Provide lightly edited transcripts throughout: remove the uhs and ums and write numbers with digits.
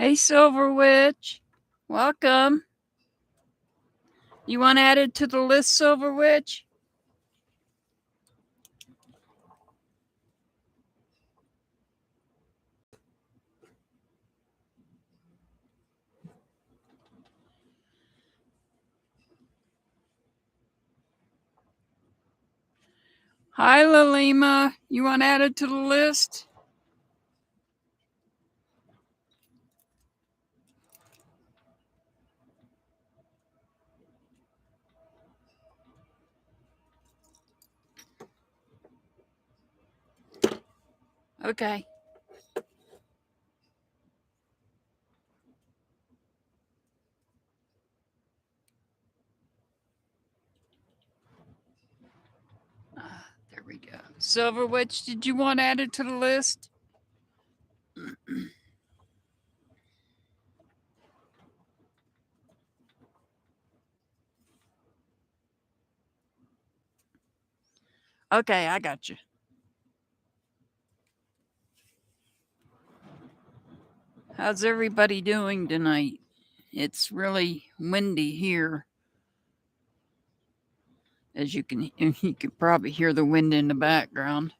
Hey, Silver Witch. Welcome. You want added to the list, Silver Witch? Hi, Lalima. You want added to the list? Okay. There we go. Silver Witch, did you want added to the list? Okay, I got you. How's everybody doing tonight? It's really windy here. As you can probably hear the wind in the background.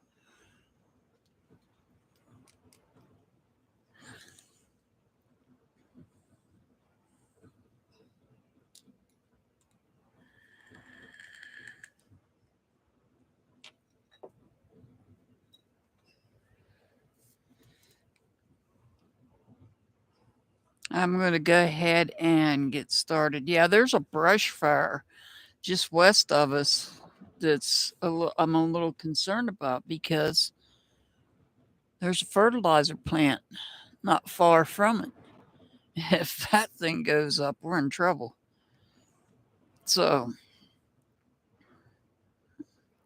I'm going to go ahead and get started. Yeah, there's a brush fire just west of us that's I'm a little concerned about because there's a fertilizer plant not far from it. If that thing goes up, we're in trouble. So,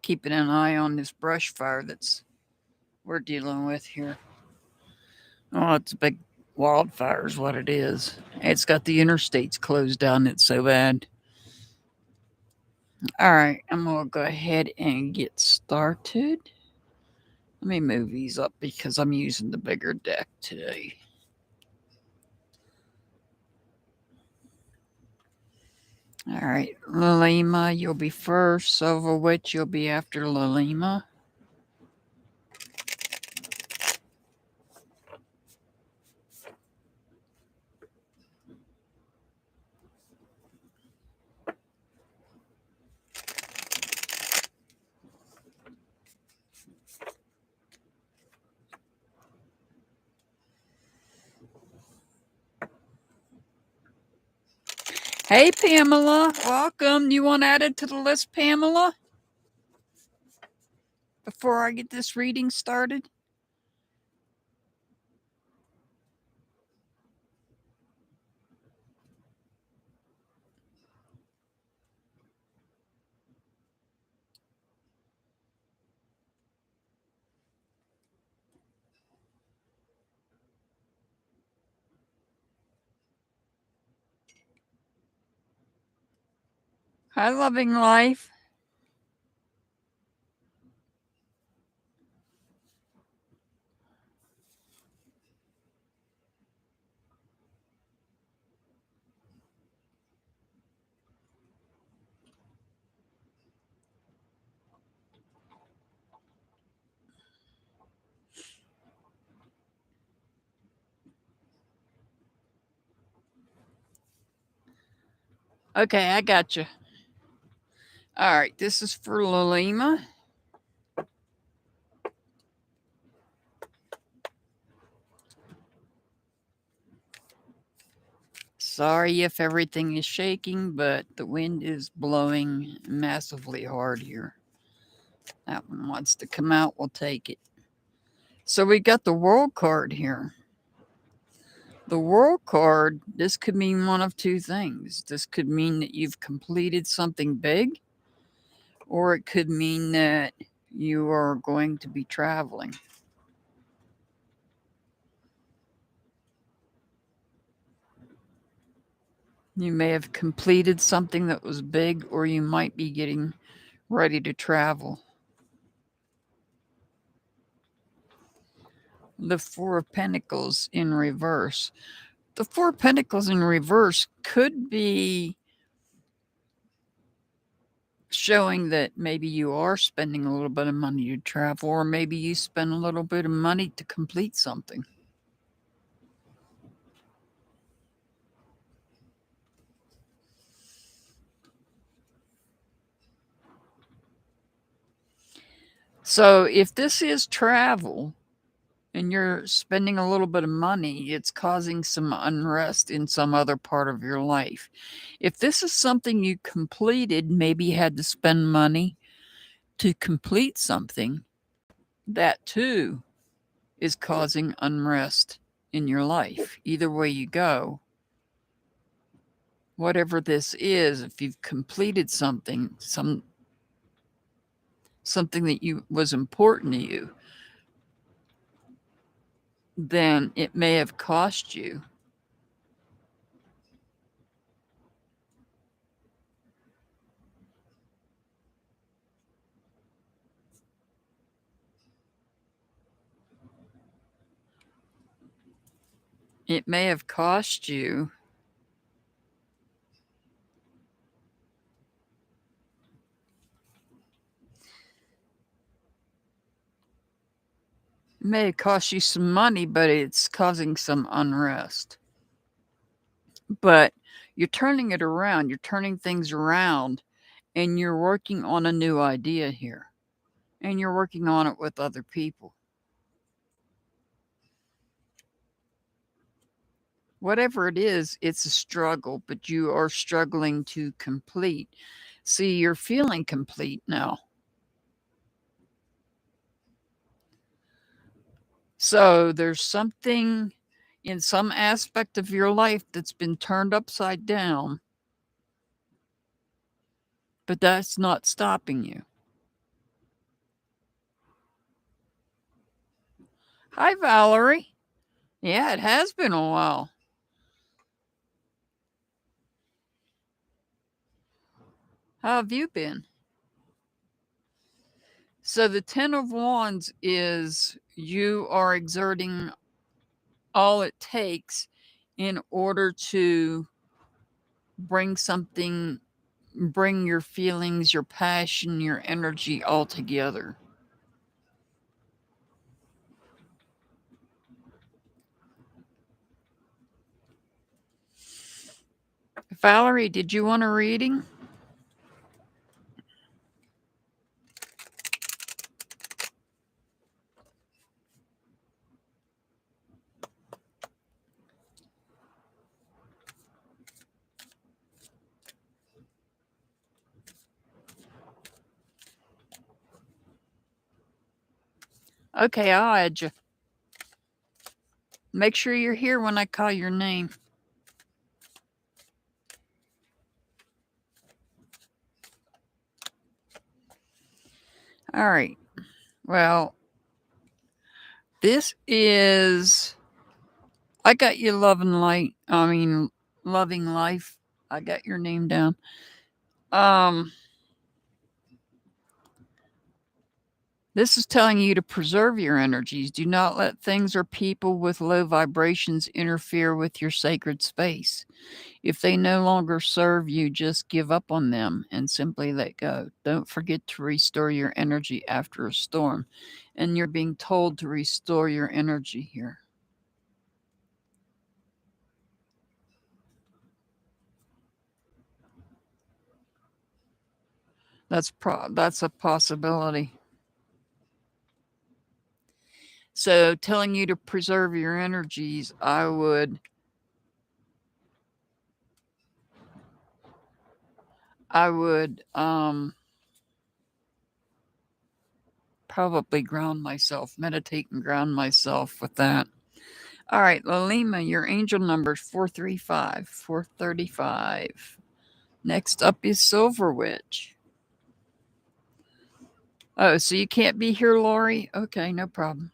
keeping an eye on this brush fire that's we're dealing with here. Oh, it's a big wildfire is what it is. It's got the interstates closed down. It's so bad. All right, I'm going to go ahead and get started. Let me move these up because I'm using the bigger deck today. All right, Lalima, you'll be first. Silver Witch, you'll be after Lalima. Hey, Pamela, welcome. You want added to the list, Pamela? Before I get this reading started? Hi, Loving Life. Okay, I got you. All right, this is for Lalima. Sorry if everything is shaking, but the wind is blowing massively hard here. That one wants to come out, we'll take it. So we got the World card here. The World card, this could mean one of two things. This could mean that you've completed something big, or it could mean that you are going to be traveling. You may have completed something that was big, or you might be getting ready to travel. The Four of Pentacles in reverse. The Four of Pentacles in reverse could be showing that maybe you are spending a little bit of money to travel, or maybe you spend a little bit of money to complete something. So if this is travel and you're spending a little bit of money, it's causing some unrest in some other part of your life. If this is something you completed, maybe you had to spend money to complete something, that too is causing unrest in your life. Either way you go, whatever this is, if you've completed something, something that was important to you, then it may have cost you. It may have cost you some money, but it's causing some unrest. But you're turning it around. You're turning things around, and you're working on a new idea here. And you're working on it with other people. Whatever it is, it's a struggle, but you are struggling to complete. See, you're feeling complete now. So there's something in some aspect of your life that's been turned upside down, but that's not stopping you. Hi, Valerie. Yeah, it has been a while. How have you been? So the Ten of Wands is you are exerting all it takes in order to bring your feelings, your passion, your energy all together. Valerie, did you want a reading? Okay, I'll add you. Make sure you're here when I call your name. All right. Well, this is I got you loving life. I got your name down. This is telling you to preserve your energies. Do not let things or people with low vibrations interfere with your sacred space. If they no longer serve you, just give up on them and simply let go. Don't forget to restore your energy after a storm. And you're being told to restore your energy here. That's a possibility. So telling you to preserve your energies, I would probably ground myself, meditate and ground myself with that. All right, Lalima, your angel number is 435, 435. Next up is Silver Witch. Oh, so you can't be here, Lori? Okay, no problem.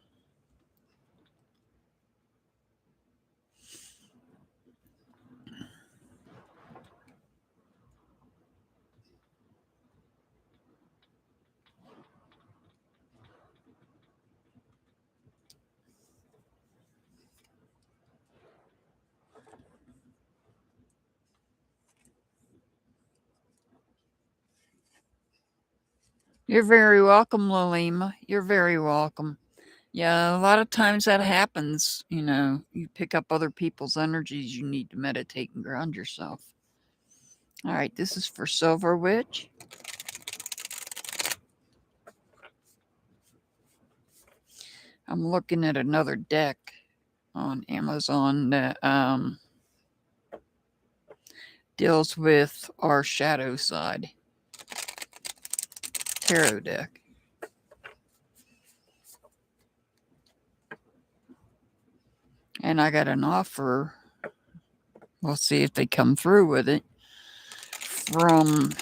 You're very welcome, Lalima. You're very welcome. Yeah, a lot of times that happens. You know, you pick up other people's energies. You need to meditate and ground yourself. All right, this is for Silver Witch. I'm looking at another deck on Amazon that deals with our shadow side tarot deck. And I got an offer. We'll see if they come through with it. From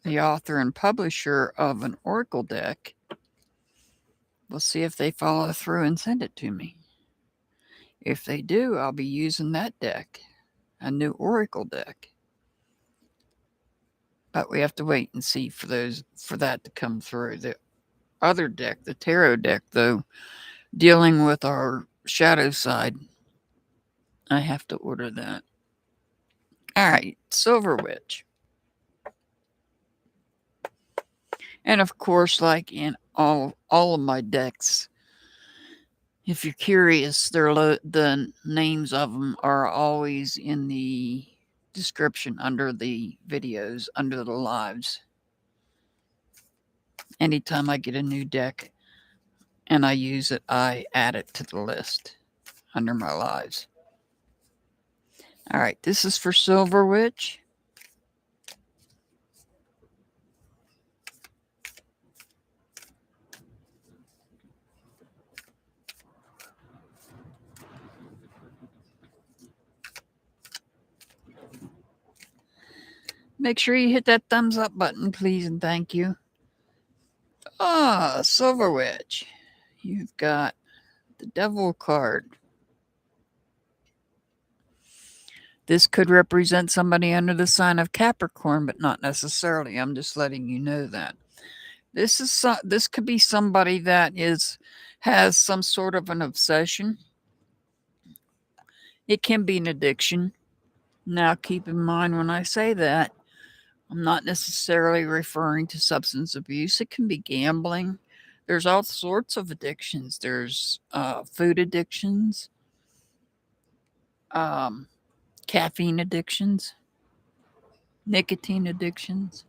the author and publisher of an oracle deck. We'll see if they follow through and send it to me. If they do, I'll be using that deck, a new oracle deck. But we have to wait and see for that to come through. The other deck, the tarot deck, though, dealing with our shadow side, I have to order that. All right, Silver Witch. And of course, like in all of my decks, if you're curious, the names of them are always in the description under the videos, under the lives. Anytime I get a new deck and I use it, I add it to the list under my lives. All right, this is for Silver Witch. Make sure you hit that thumbs up button, please, and thank you. Silver Witch. You've got the Devil card. This could represent somebody under the sign of Capricorn, but not necessarily. I'm just letting you know that. This could be somebody that has some sort of an obsession. It can be an addiction. Now, keep in mind when I say that, I'm not necessarily referring to substance abuse. It can be gambling. There's all sorts of addictions. There's food addictions, caffeine addictions, nicotine addictions.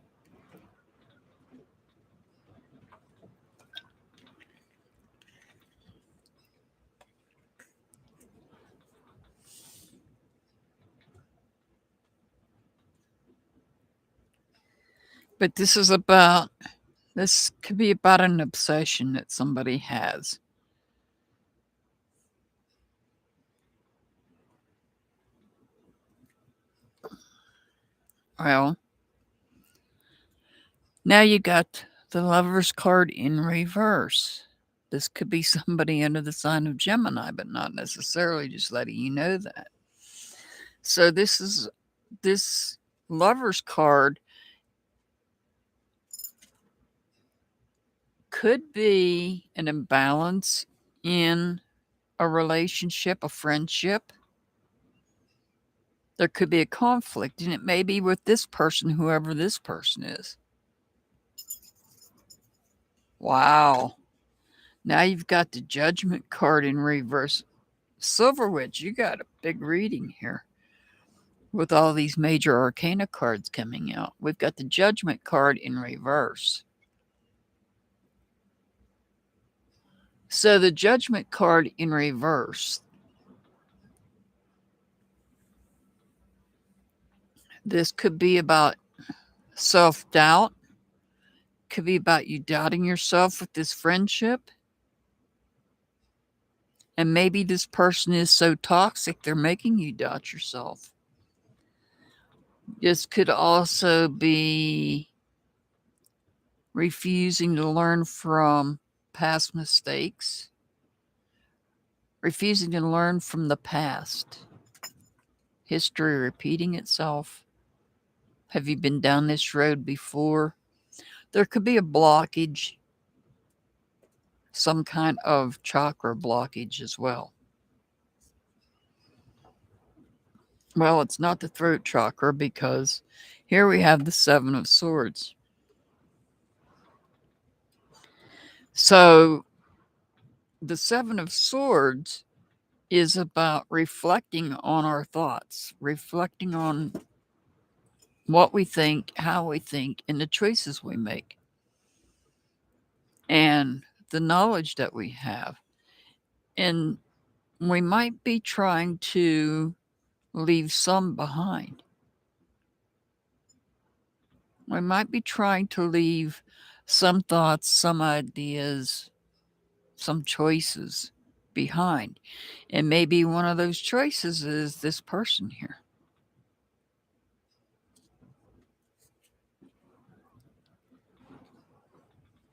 But this could be about an obsession that somebody has. Well, now you got the Lover's card in reverse. This could be somebody under the sign of Gemini, but not necessarily, just letting you know that. So this Lover's card could be an imbalance in a relationship, a friendship. There could be a conflict, and it may be with this person, whoever this person is. Wow. Now you've got the Judgment card in reverse. Silver Witch, you got a big reading here with all these major arcana cards coming out. We've got the Judgment card in reverse. So the Judgment card in reverse, this could be about self-doubt, could be about you doubting yourself with this friendship. And maybe this person is so toxic, they're making you doubt yourself. This could also be refusing to learn from past mistakes, refusing to learn from the past, history repeating itself. Have you been down this road before? There could be a blockage, some kind of chakra blockage as well. Well, it's not the throat chakra because here we have the Seven of Swords. So the Seven of Swords is about reflecting on our thoughts, reflecting on what we think, how we think, and the choices we make, and the knowledge that we have. And we might be trying to leave some behind. We might be trying to leave some thoughts, some ideas, some choices behind. And maybe one of those choices is this person here.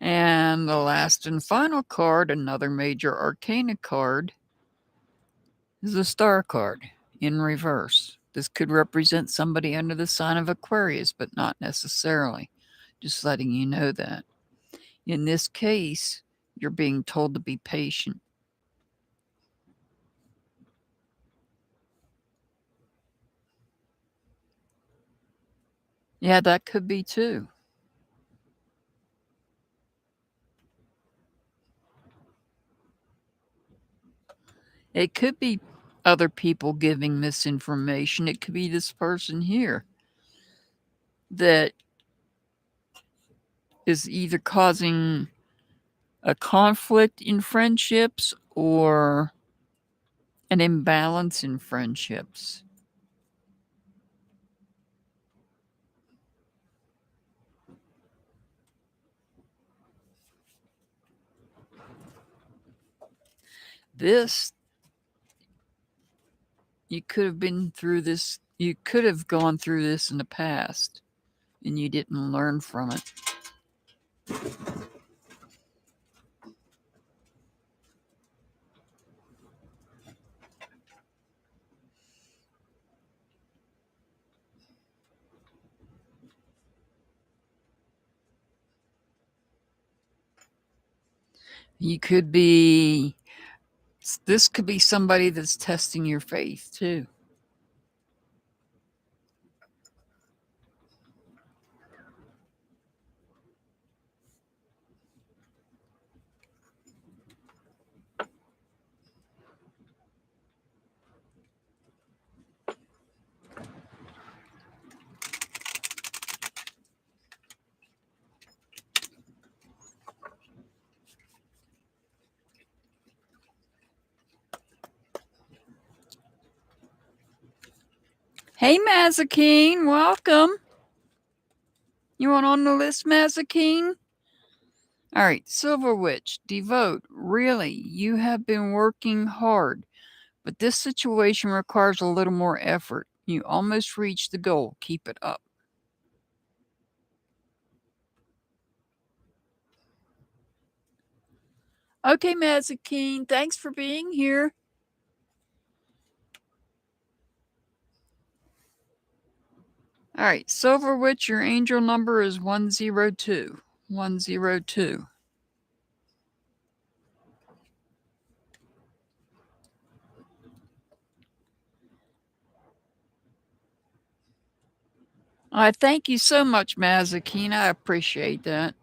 And the last and final card, another major arcana card, is the Star card in reverse. This could represent somebody under the sign of Aquarius, but not necessarily. Just letting you know that. In this case, you're being told to be patient. Yeah, that could be too. It could be other people giving misinformation. It could be this person here that is either causing a conflict in friendships or an imbalance in friendships. This, you could have been through this, you could have gone through this in the past and you didn't learn from it. You could be, this could be somebody that's testing your faith too. Hey, Mazakine, welcome. You want on the list, Mazakine? All right, Silver Witch, devote. Really, you have been working hard, but this situation requires a little more effort. You almost reached the goal. Keep it up. Okay, Mazakine, thanks for being here. All right, Silver Witch, your angel number is 102. 102. I thank you so much, Mazakine. I appreciate that.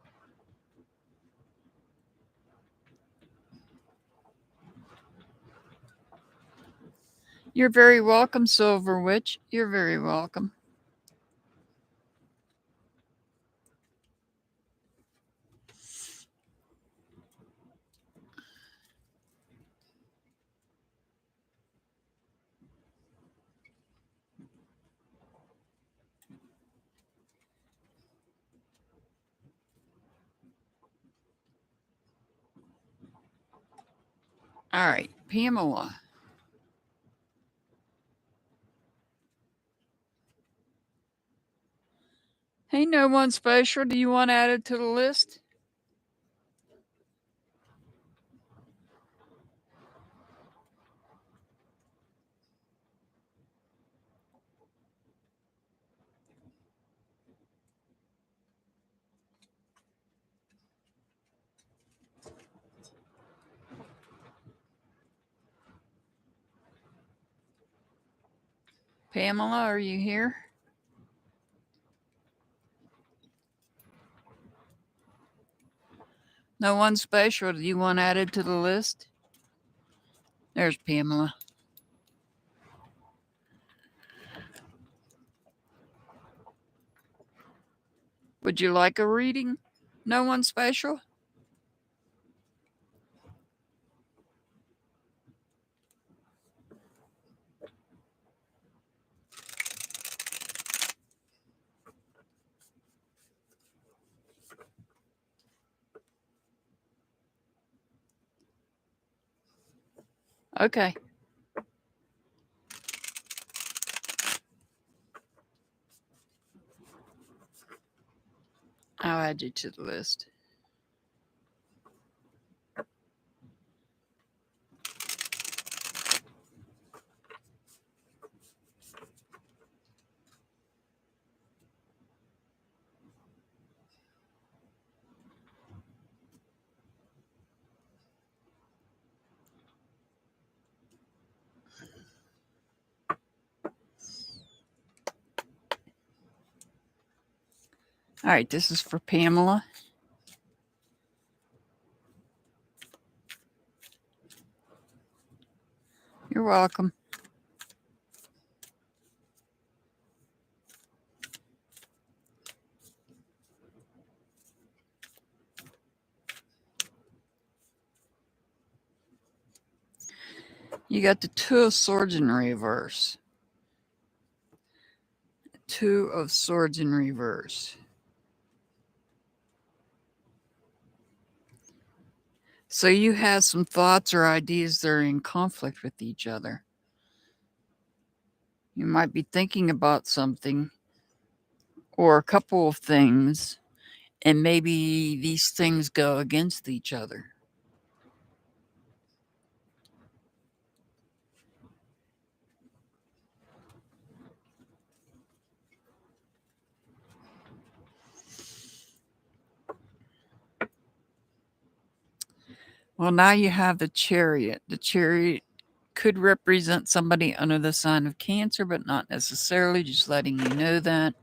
You're very welcome, Silver Witch. You're very welcome. All right, Pamela. Hey, no one special. Do you want added to the list? Pamela, are you here? No one special. Do you want added to the list? There's Pamela. Would you like a reading? No one special? Okay. I'll add you to the list. All right, this is for Pamela. You're welcome. You got the Two of Swords in reverse. Two of Swords in reverse. So you have some thoughts or ideas that are in conflict with each other. You might be thinking about something or a couple of things, and maybe these things go against each other. Well, now you have the Chariot. The Chariot could represent somebody under the sign of Cancer, but not necessarily, just letting you know that.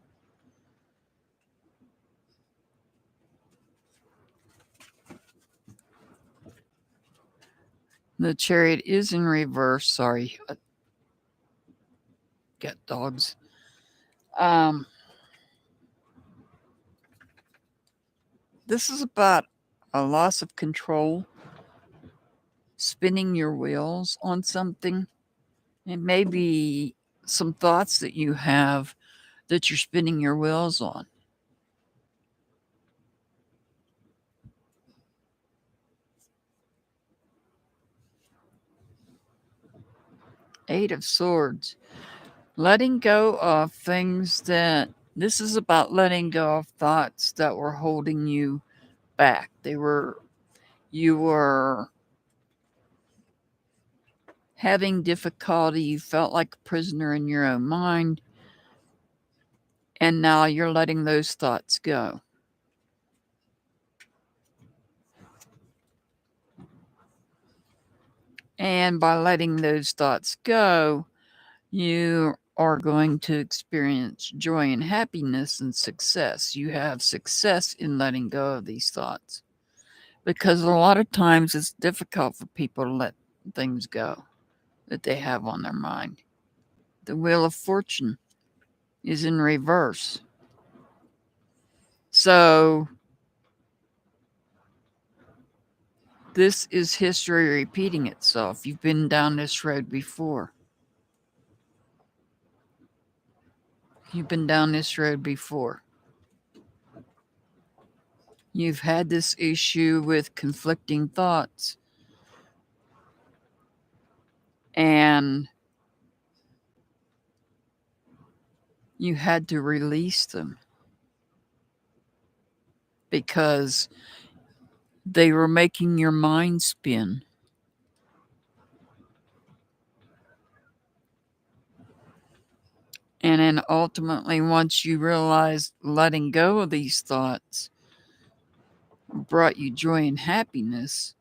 The Chariot is in reverse. Sorry. Got dogs. This is about a loss of control, spinning your wheels on something. It may be some thoughts that you have that you're spinning your wheels on. Eight of Swords. Letting go of things that, this is about letting go of thoughts that were holding you back. You were having difficulty. You felt like a prisoner in your own mind. And now you're letting those thoughts go. And by letting those thoughts go, you are going to experience joy and happiness and success. You have success in letting go of these thoughts. Because a lot of times it's difficult for people to let things go that they have on their mind. The Wheel of Fortune is in reverse. So this is history repeating itself. You've been down this road before. You've been down this road before. You've had this issue with conflicting thoughts. And you had to release them because they were making your mind spin. And then ultimately, once you realized letting go of these thoughts brought you joy and happiness,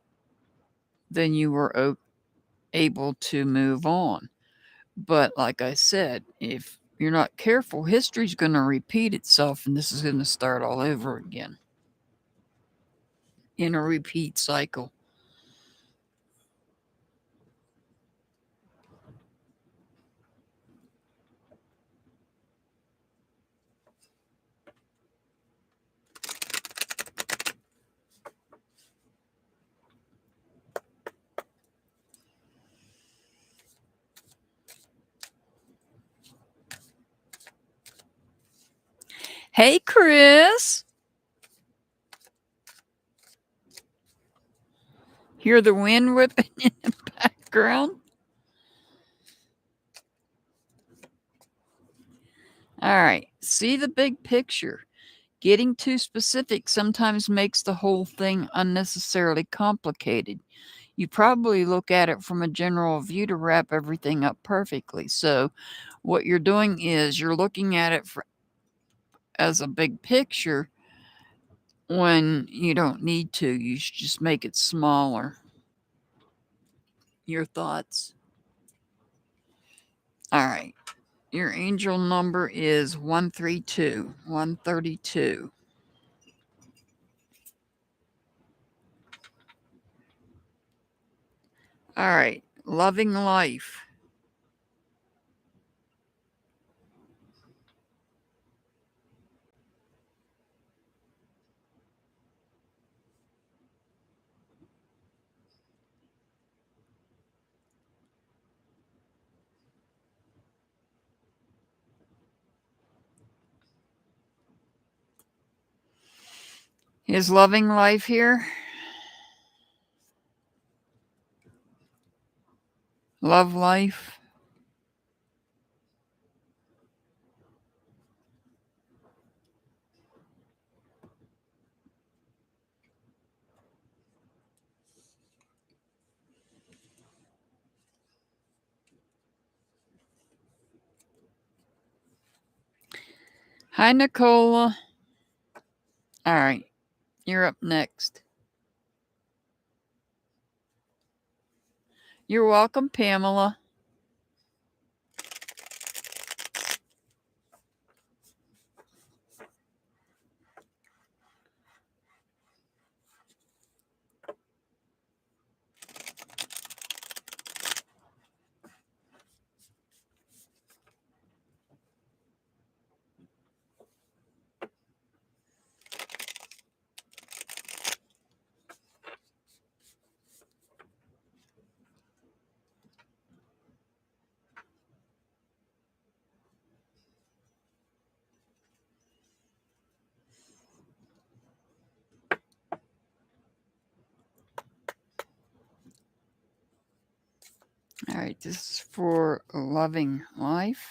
then you were able to move on. But like I said, if you're not careful, history's going to repeat itself and this is going to start all over again. in a repeat cycle. Hey, Chris. Hear the wind whipping in the background? All right. See the big picture. Getting too specific sometimes makes the whole thing unnecessarily complicated. You probably look at it from a general view to wrap everything up perfectly. So what you're doing is you're looking at it as a big picture when you don't need to. You should just make it smaller. Your thoughts? All right. Your angel number is 132, 132. All right. Loving life. Is loving life here? Love life? Hi, Nicola. All right. You're up next. You're welcome, Pamela. All right. This is for loving life.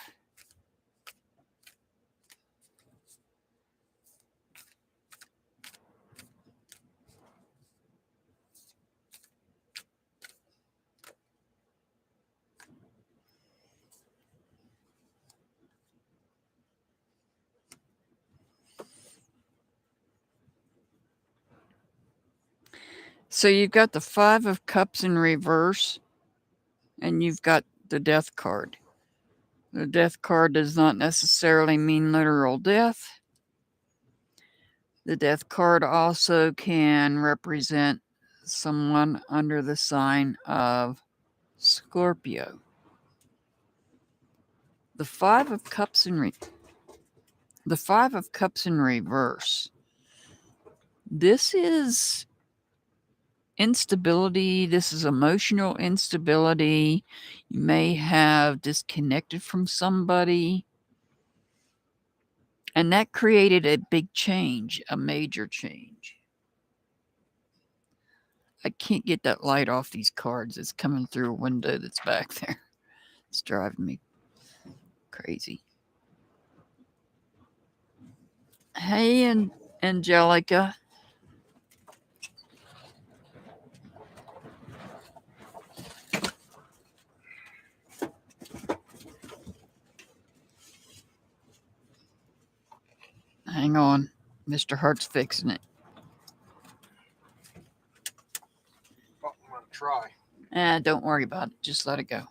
So you've got the Five of Cups in reverse, and you've got the Death card. The Death card does not necessarily mean literal death. The Death card also can represent someone under the sign of Scorpio. The Five of Cups in reverse. This is instability. This is emotional instability. You may have disconnected from somebody. And that created a big change, a major change. I can't get that light off these cards. It's coming through a window that's back there. It's driving me crazy. Hey, Angelica. Hang on. Mr. Hart's fixing it. I'm going to try. Don't worry about it. Just let it go.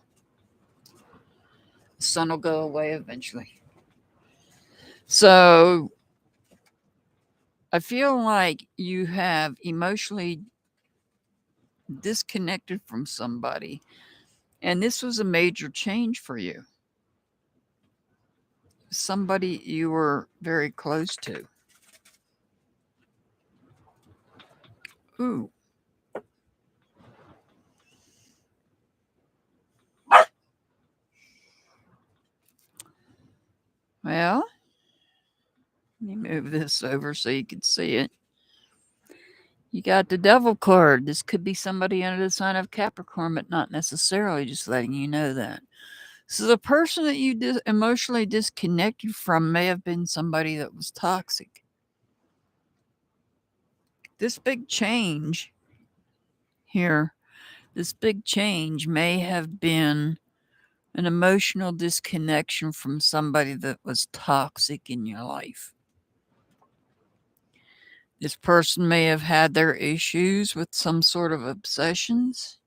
The sun will go away eventually. So, I feel like you have emotionally disconnected from somebody, and this was a major change for you. Somebody you were very close to. Ooh. Well, let me move this over so you can see it. You got the Devil card. This could be somebody under the sign of Capricorn, but not necessarily, just letting you know that. So the person that you emotionally disconnected from may have been somebody that was toxic. This big change here, this big change may have been an emotional disconnection from somebody that was toxic in your life. This person may have had their issues with some sort of obsessions.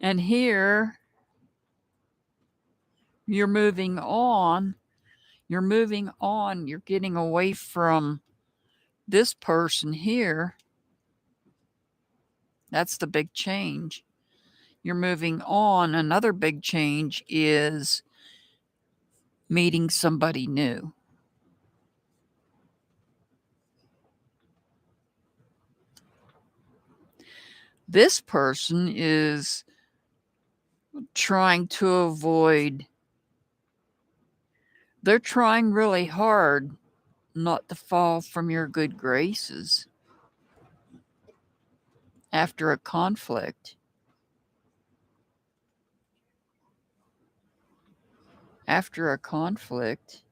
And here, you're moving on. You're moving on. You're getting away from this person here. That's the big change. You're moving on. Another big change is meeting somebody new. This person is trying to avoid, they're trying really hard not to fall from your good graces after a conflict. After a conflict,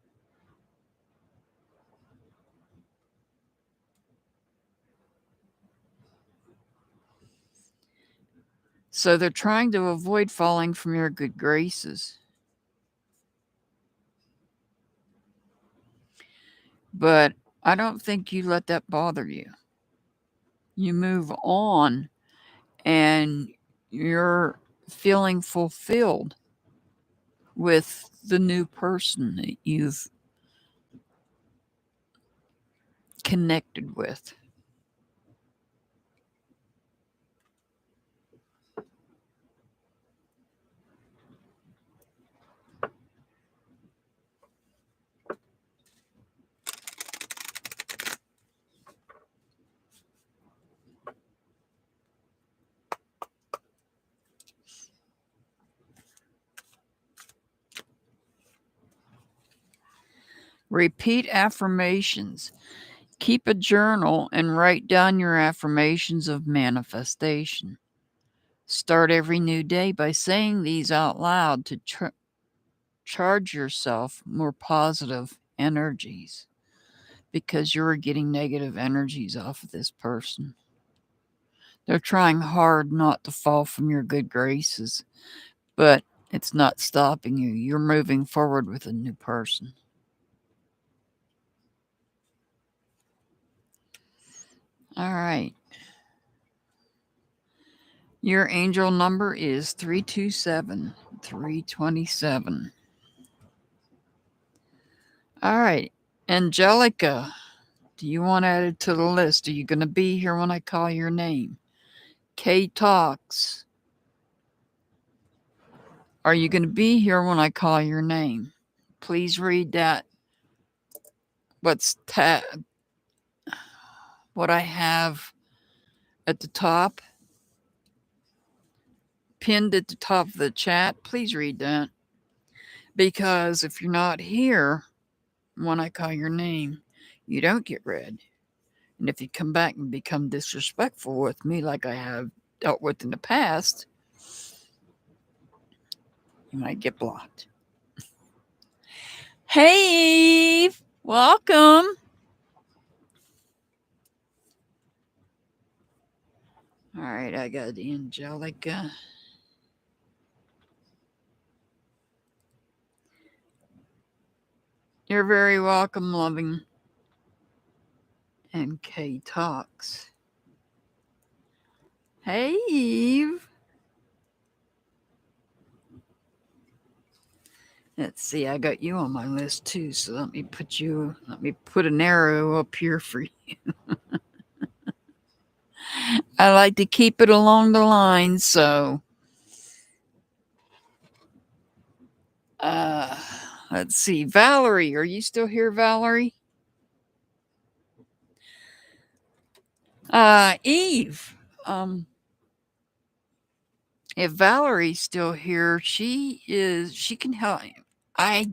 so they're trying to avoid falling from your good graces. But I don't think you let that bother you. You move on and you're feeling fulfilled with the new person that you've connected with. Repeat affirmations. Keep a journal and write down your affirmations of manifestation. Start every new day by saying these out loud to charge yourself more positive energies, because you're getting negative energies off of this person. They're trying hard not to fall from your good graces, but it's not stopping you. You're moving forward with a new person. All right. Your angel number is 327 327. All right. Angelica, do you want added to the list? Are you going to be here when I call your name? K Talks. Are you going to be here when I call your name? Please read that. What I have at the top, pinned at the top of the chat. Please read that. Because if you're not here when I call your name, you don't get read. And if you come back and become disrespectful with me like I have dealt with in the past, you might get blocked. Hey, Eve, welcome. All right, I got Angelica. You're very welcome, loving. And Kay talks. Hey, Eve. Let's see, I got you on my list too, so let me put an arrow up here for you. I like to keep it along the line, so let's see. Valerie, are you still here, Valerie? Eve, if Valerie's still here, she can help. I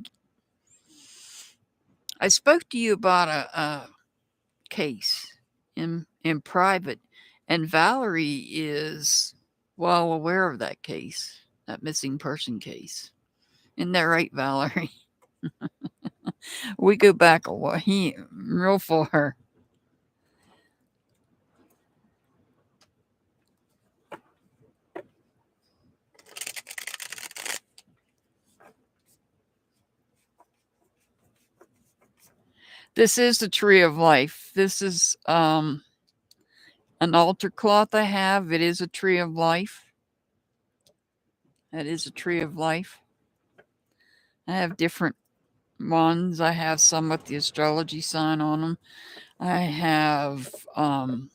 spoke to you about a case in private, and Valerie is well aware of that case, that missing person case. Isn't that right, Valerie? We go back a while, real far. This is the Tree of Life. This is an altar cloth I have. It is a Tree of Life. That is a Tree of Life. I have different ones. I have some with the astrology sign on them. I have the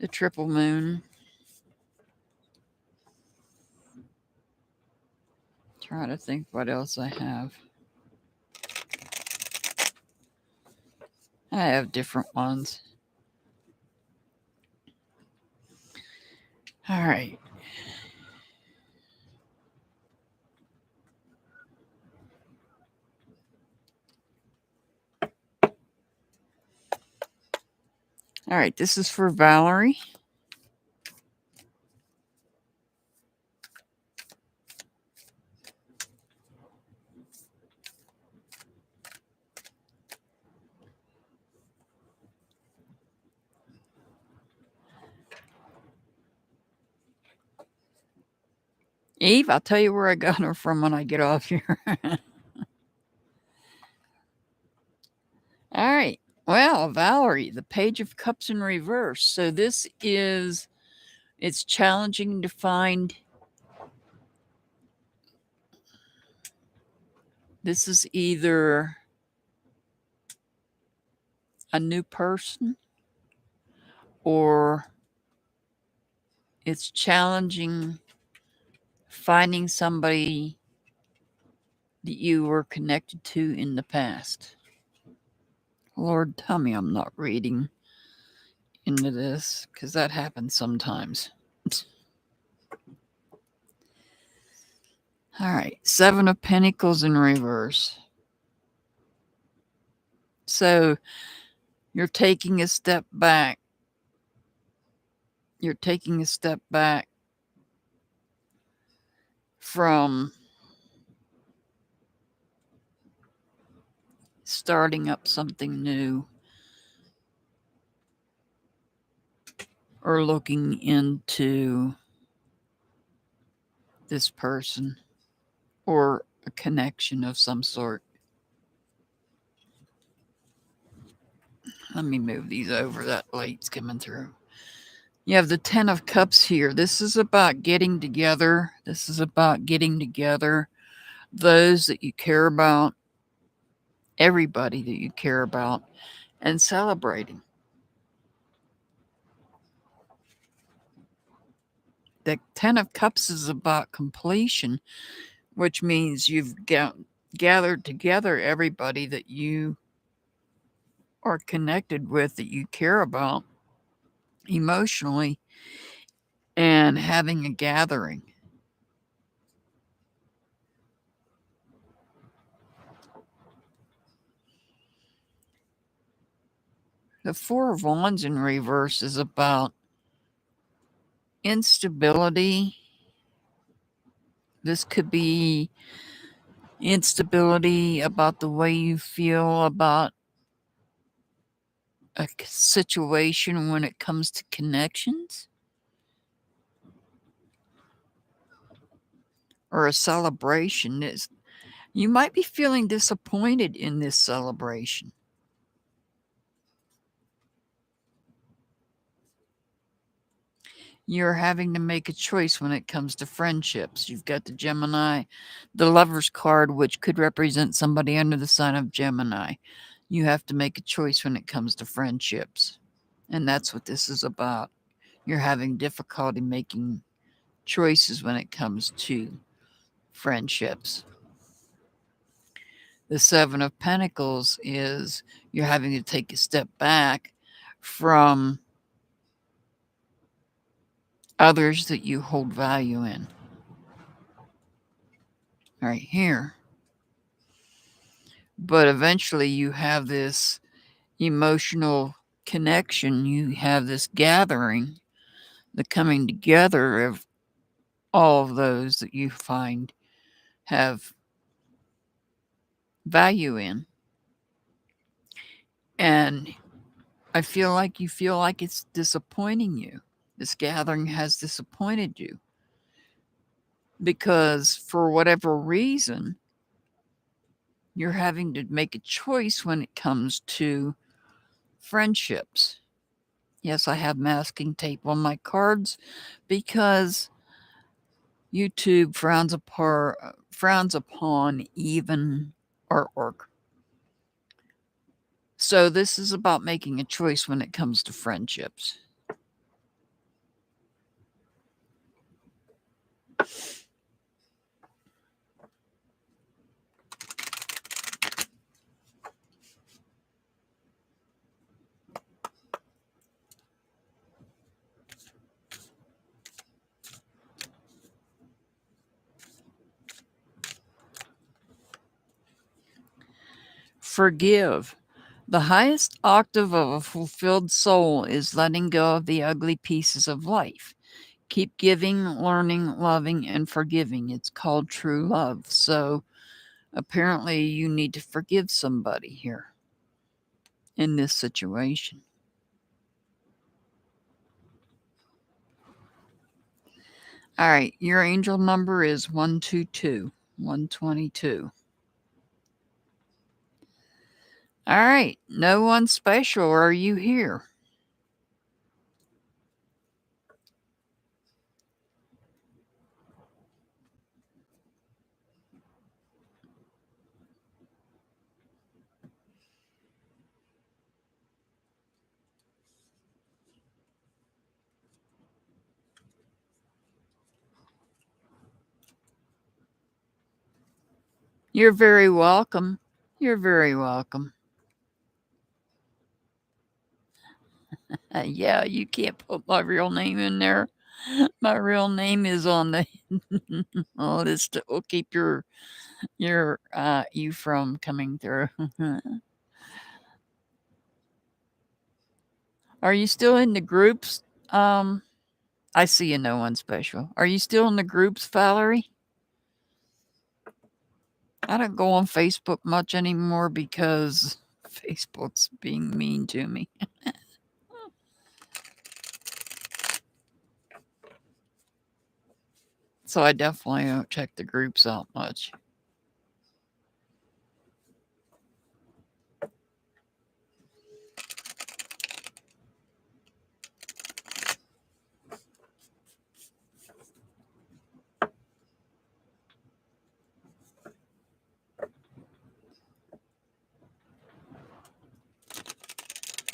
triple moon. Trying to think what else I have. I have different ones. All right. All right, this is for Valerie. Eve, I'll tell you where I got her from when I get off here. All right. Well, Valerie, the Page of Cups in reverse. So this is, it's challenging to find. This is either a new person or it's challenging finding somebody that you were connected to in the past. Lord, tell me I'm not reading into this, because that happens sometimes. All right, Seven of Pentacles in reverse. So you're taking a step back. You're taking a step back from starting up something new or looking into this person or a connection of some sort. Let me move these over. That light's coming through. You have the Ten of Cups here. This is about getting together. This is about getting together those that you care about, everybody that you care about, and celebrating. The Ten of Cups is about completion, which means you've gathered together everybody that you are connected with, that you care about emotionally, and having a gathering. The Four of Wands in reverse is about instability. This could be instability about the way you feel about a situation when it comes to connections, or a celebration. You might be feeling disappointed in this celebration. You're having to make a choice when it comes to friendships. You've got the Gemini, the Lover's card, which could represent somebody under the sign of Gemini. You have to make a choice when it comes to friendships. And that's what this is about. You're having difficulty making choices when it comes to friendships. The Seven of Pentacles is you're having to take a step back from others that you hold value in. Right here. But eventually you have this emotional connection. You have this gathering, the coming together of all of those that you find have value in. And I feel like you feel like it's disappointing you. This gathering has disappointed you because for whatever reason, you're having to make a choice when it comes to friendships. Yes, I have masking tape on my cards because YouTube frowns upon even artwork. So this is about making a choice when it comes to friendships. Forgive. The highest octave of a fulfilled soul is letting go of the ugly pieces of life. Keep giving, learning, loving, and forgiving. It's called true love. So apparently you need to forgive somebody here in this situation. All right, your angel number is 122, 122. All right, no one special. Are you here? You're very welcome. You're very welcome. Yeah, you can't put my real name in there. My real name is on the oh, this will keep you from coming through. Are you still in the groups? I see you, no one special. Are you still in the groups, Valerie? I don't go on Facebook much anymore because Facebook's being mean to me. So I definitely don't check the groups out much.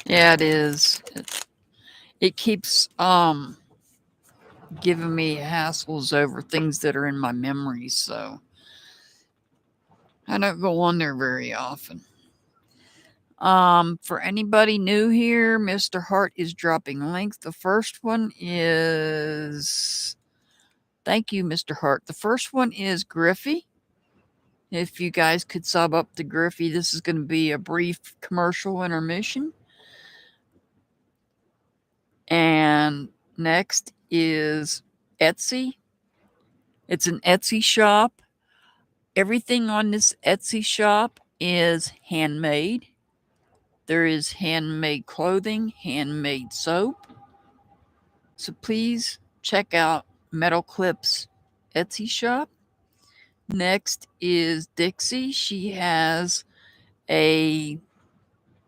Yeah, it is. It keeps giving me hassles over things that are in my memories, so I don't go on there very often. For anybody new here, Mr. Hart is dropping links. The first one is thank you, Mr. Hart. The first one is Griffey. If you guys could sub up to Griffey, this is going to be a brief commercial intermission. And next is Etsy. It's an Etsy shop. Everything on this Etsy shop is handmade. There is handmade clothing, handmade soap. So please check out Metal Clip's Etsy shop. Next is Dixie. She has a,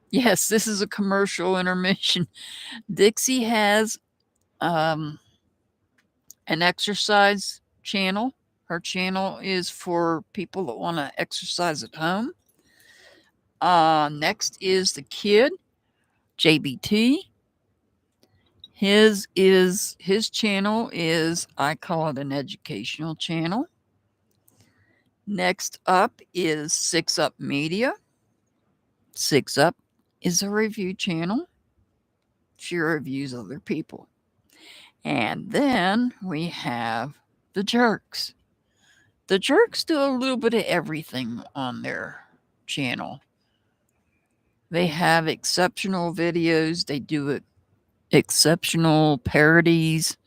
yes, this is a commercial intermission. Dixie has an exercise channel. Her channel is for people that want to exercise at home. Next is the kid, JBT. His channel is, I call it an educational channel. Next up is 6 Up Media. 6 Up is a review channel. She reviews other people. And then we have the Jerks. The Jerks do a little bit of everything on their channel. They have exceptional videos. They do exceptional parodies.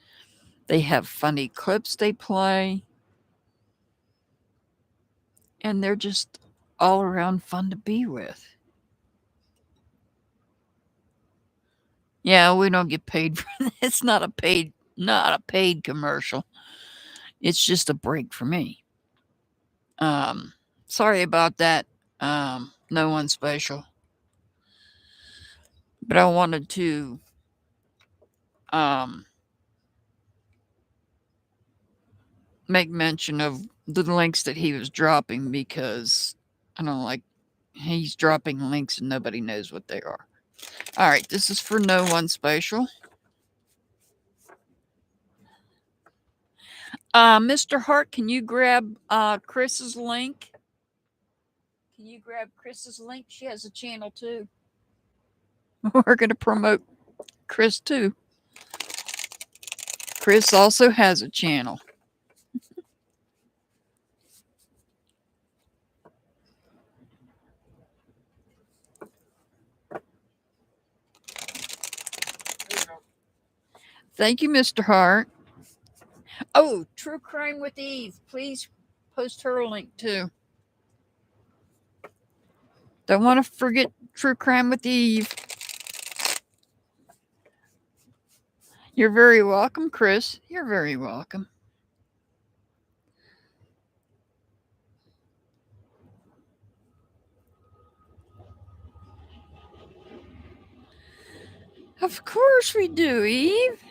They have funny clips they play. And they're just all around fun to be with. Yeah, we don't get paid for this. It's not a paid commercial. It's just a break for me. Sorry about that. No one special. But I wanted to make mention of the links that he was dropping, because I don't like he's dropping links and nobody knows what they are. All right, this is for no one special. Mr. Hart, can you grab Chris's link? Can you grab Chris's link? She has a channel too. We're going to promote Chris too. Chris also has a channel. Thank you, Mr. Hart. Oh, True Crime with Eve. Please post her link too. Don't want to forget True Crime with Eve. You're very welcome, Chris. You're very welcome. Of course we do, Eve.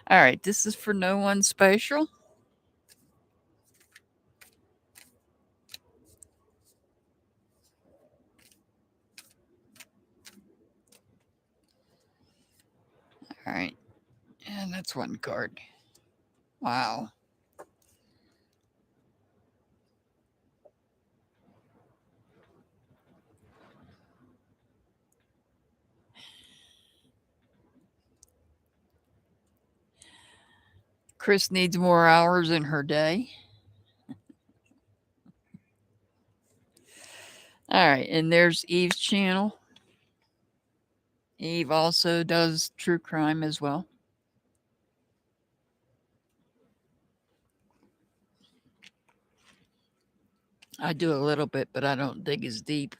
All right, this is for no one special. All right, and that's one card. Wow. Chris needs more hours in her day. All right, and there's Eve's channel. Eve also does true crime as well. I do a little bit, but I don't dig as deep.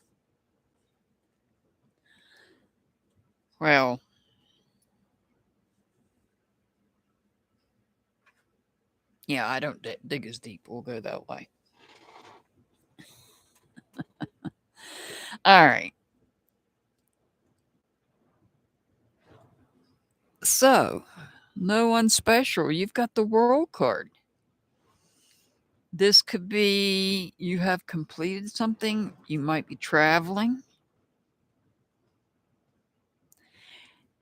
Well, yeah, I don't dig as deep. We'll go that way. All right. So, no one special. You've got the World card. This could be you have completed something. You might be traveling.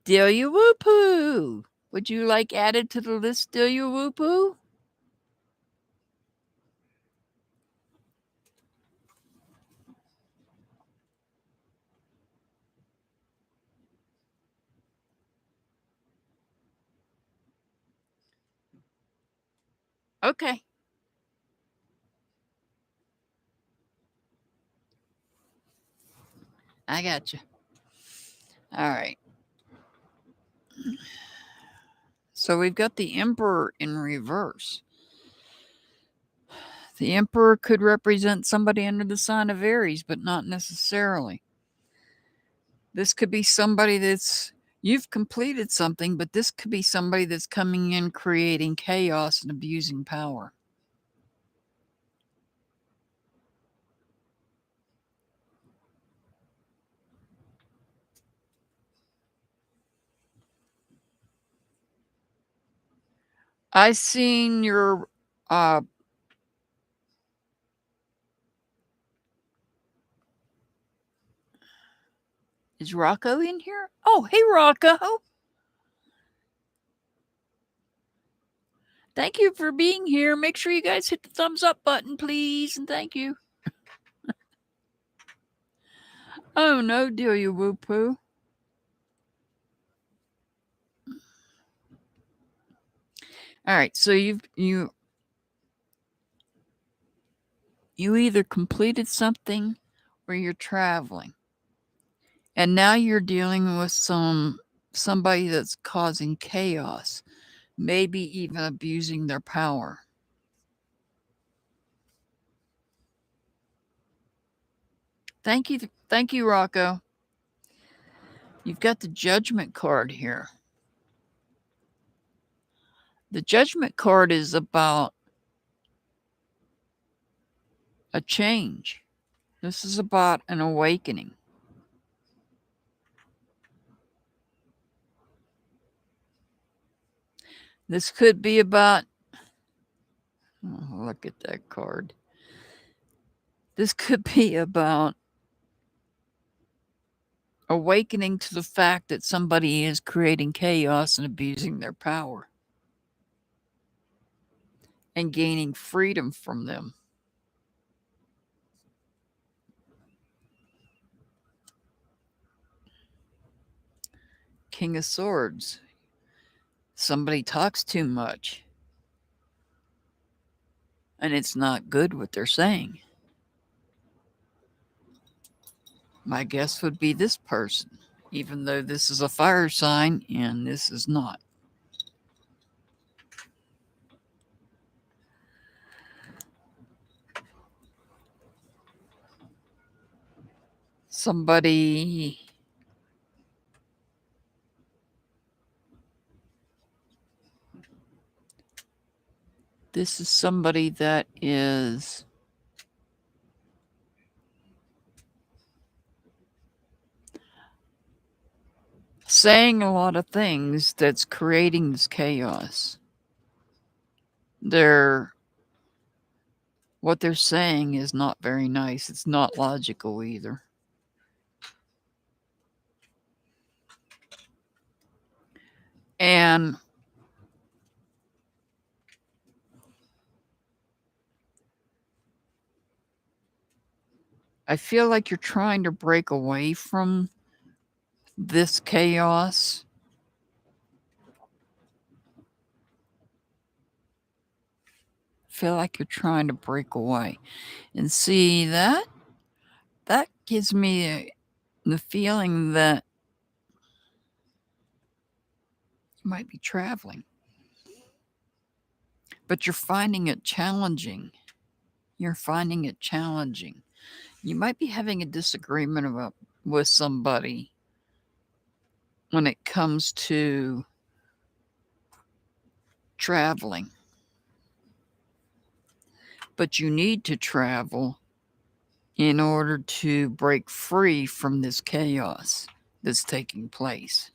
Delia Whoopoo. Would you like added to the list, Delia Whoopoo? Okay. I got you. All right. So we've got the Emperor in reverse. The Emperor could represent somebody under the sign of Aries, but not necessarily. This could be somebody that's You've completed something, but this could be somebody that's coming in, creating chaos and abusing power. I seen your is Rocco in here? Oh, hey Rocco. Thank you for being here. Make sure you guys hit the thumbs up button, please, and thank you. Oh no, dear you woo poo. All right, so you either completed something or you're traveling. And now you're dealing with somebody that's causing chaos, maybe even abusing their power. Thank you, Rocco. You've got the Judgment card here. The Judgment card is about a change. This is about an awakening. This could be about, oh, look at that card. This could be about awakening to the fact that somebody is creating chaos and abusing their power and gaining freedom from them. King of Swords. Somebody talks too much. And it's not good what they're saying. My guess would be this person, even though this is a fire sign and this is not. Somebody this is somebody that is saying a lot of things that's creating this chaos. What they're saying is not very nice. It's not logical either. And I feel like you're trying to break away from this chaos. Feel like you're trying to break away. And see that gives me the feeling that you might be traveling. But you're finding it challenging. You're finding it challenging. You might be having a disagreement with somebody when it comes to traveling. But you need to travel in order to break free from this chaos that's taking place.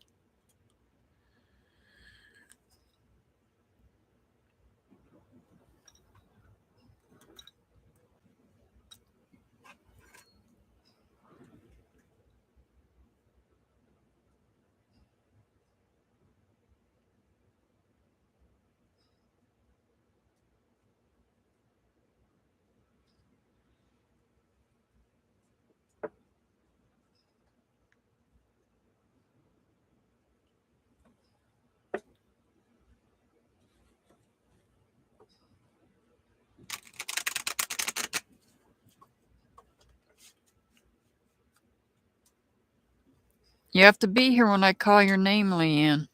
You have to be here when I call your name, Leanne.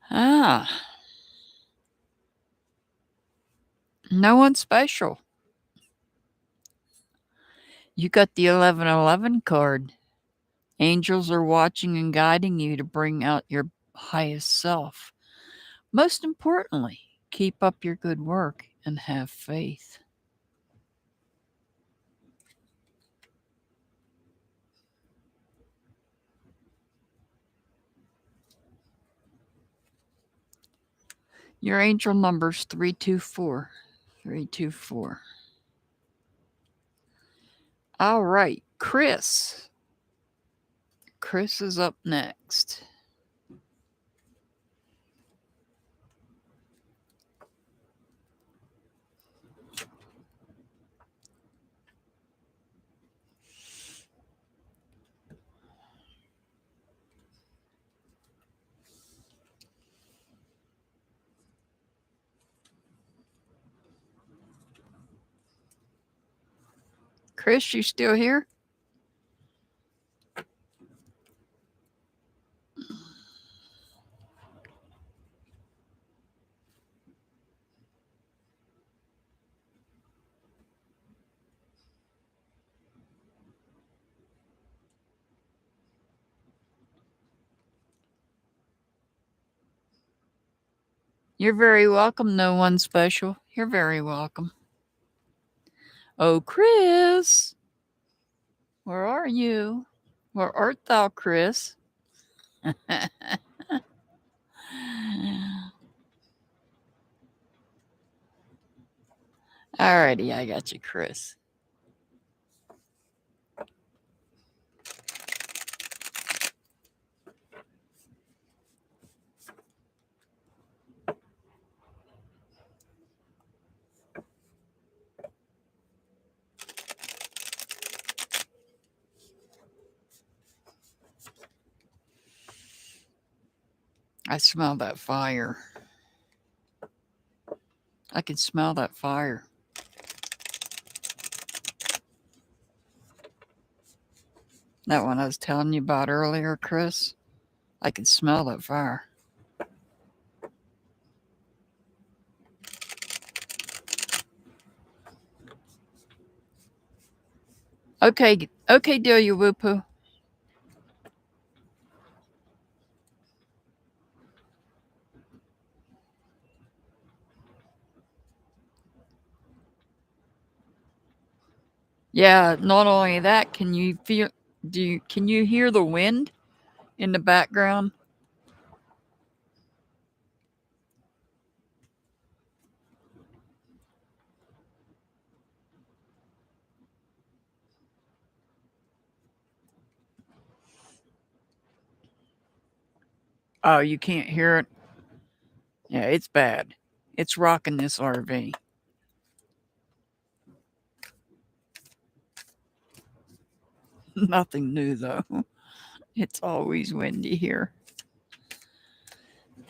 Ah. No one special. You got the 1111 card. Angels are watching and guiding you to bring out your highest self. Most importantly, keep up your good work and have faith. Your angel number's 324. 324. All right, Chris. Chris is up next. Chris, you still here? You're very welcome, no one special. You're very welcome. Oh, Chris. Where are you? Where art thou, Chris? Alrighty, I got you, Chris. I smell that fire. I can smell that fire. That one I was telling you about earlier, Chris. I can smell that fire. Okay, Delia Whoopoo. Yeah, not only that, can you hear the wind in the background? Oh, you can't hear it? Yeah, it's bad. It's rocking this RV. Nothing new, though. It's always windy here.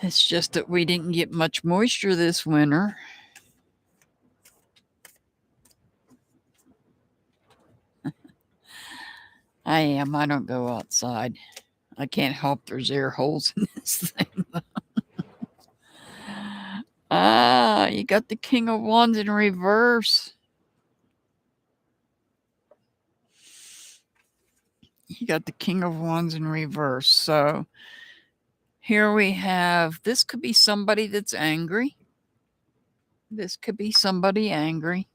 It's just that we didn't get much moisture this winter. I am. I don't go outside. I can't help there's air holes in this thing. You got the King of Wands in reverse. You got the King of Wands in reverse. So here we have, this could be somebody that's angry. This could be somebody angry.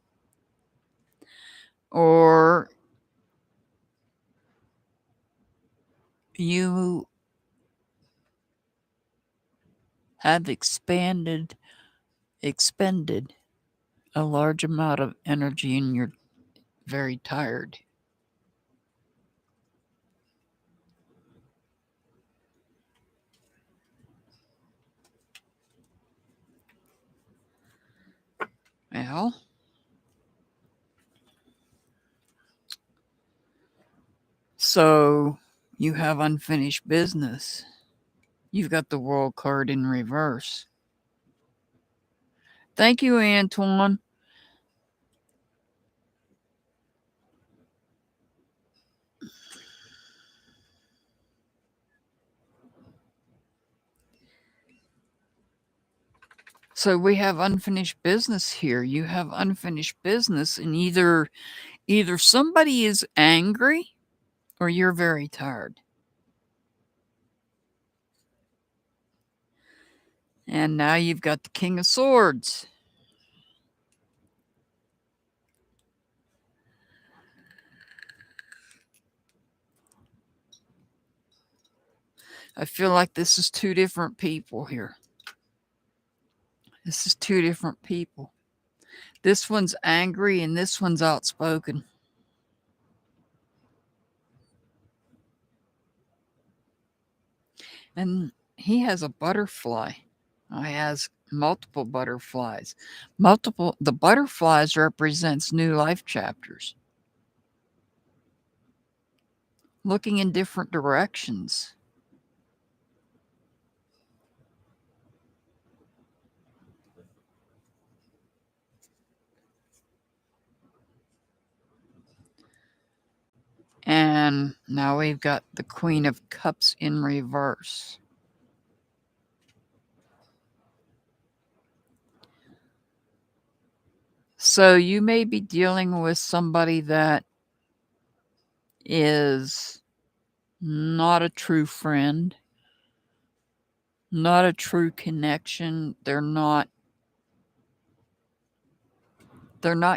Or you have expended a large amount of energy and you're very tired. Well, so you have unfinished business. You've got the World card in reverse. Thank you, Antoine. So we have unfinished business here. You have unfinished business, and either Either somebody is angry or you're very tired. And now you've got the King of Swords. I feel like this is two different people here. This is two different people. This one's angry and this one's outspoken. And he has a butterfly. He has multiple butterflies. The butterflies represents new life chapters. Looking in different directions. And now we've got the Queen of Cups in reverse. So you may be dealing with somebody that is not a true friend, not a true connection. They're not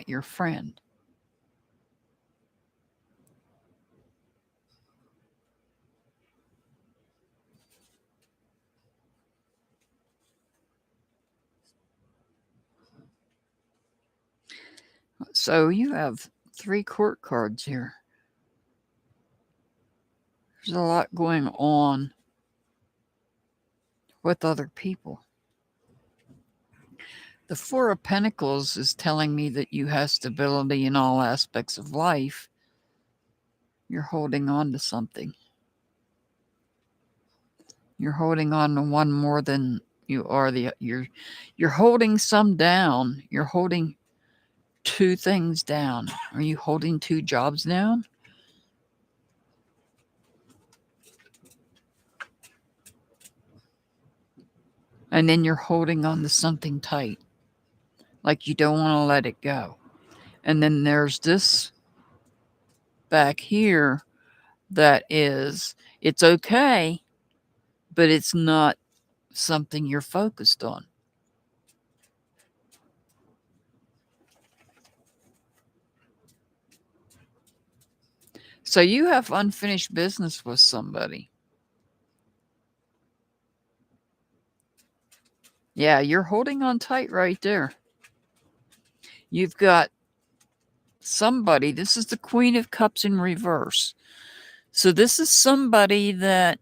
your friend. So you have 3 court cards here. There's a lot going on with other people. The 4 of Pentacles is telling me that you have stability in all aspects of life. You're holding on to something. You're holding on to one more than you are you're holding some down. You're holding 2 things down. Are you holding 2 jobs down? And then you're holding on to something tight. Like you don't want to let it go. And then there's this back here that is, it's okay, but it's not something you're focused on. So you have unfinished business with somebody. Yeah, you're holding on tight right there. You've got somebody, this is the Queen of Cups in reverse. So this is somebody that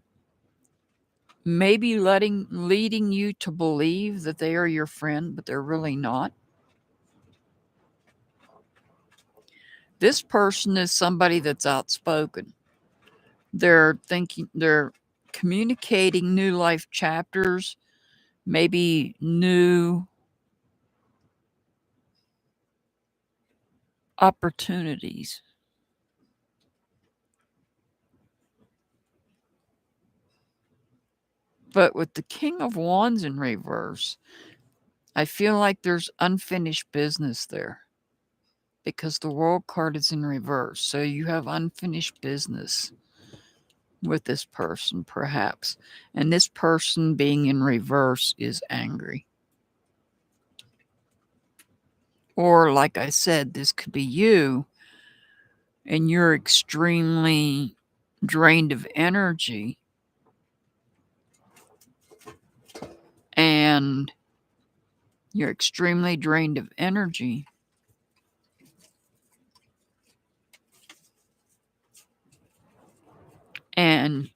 may be leading you to believe that they are your friend, but they're really not. This person is somebody that's outspoken. They're communicating new life chapters, maybe new opportunities. But with the King of Wands in reverse, I feel like there's unfinished business there because the World card is in reverse. So you have unfinished business with this person, perhaps. And this person being in reverse is angry. Or, like I said, this could be you and you're extremely drained of energy. And you're extremely drained of energy. And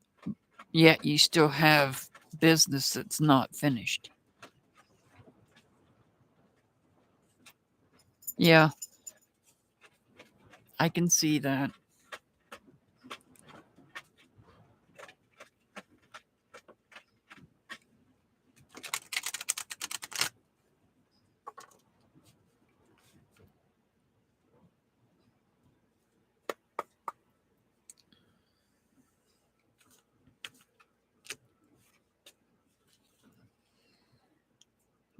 yet you still have business that's not finished. Yeah, I can see that.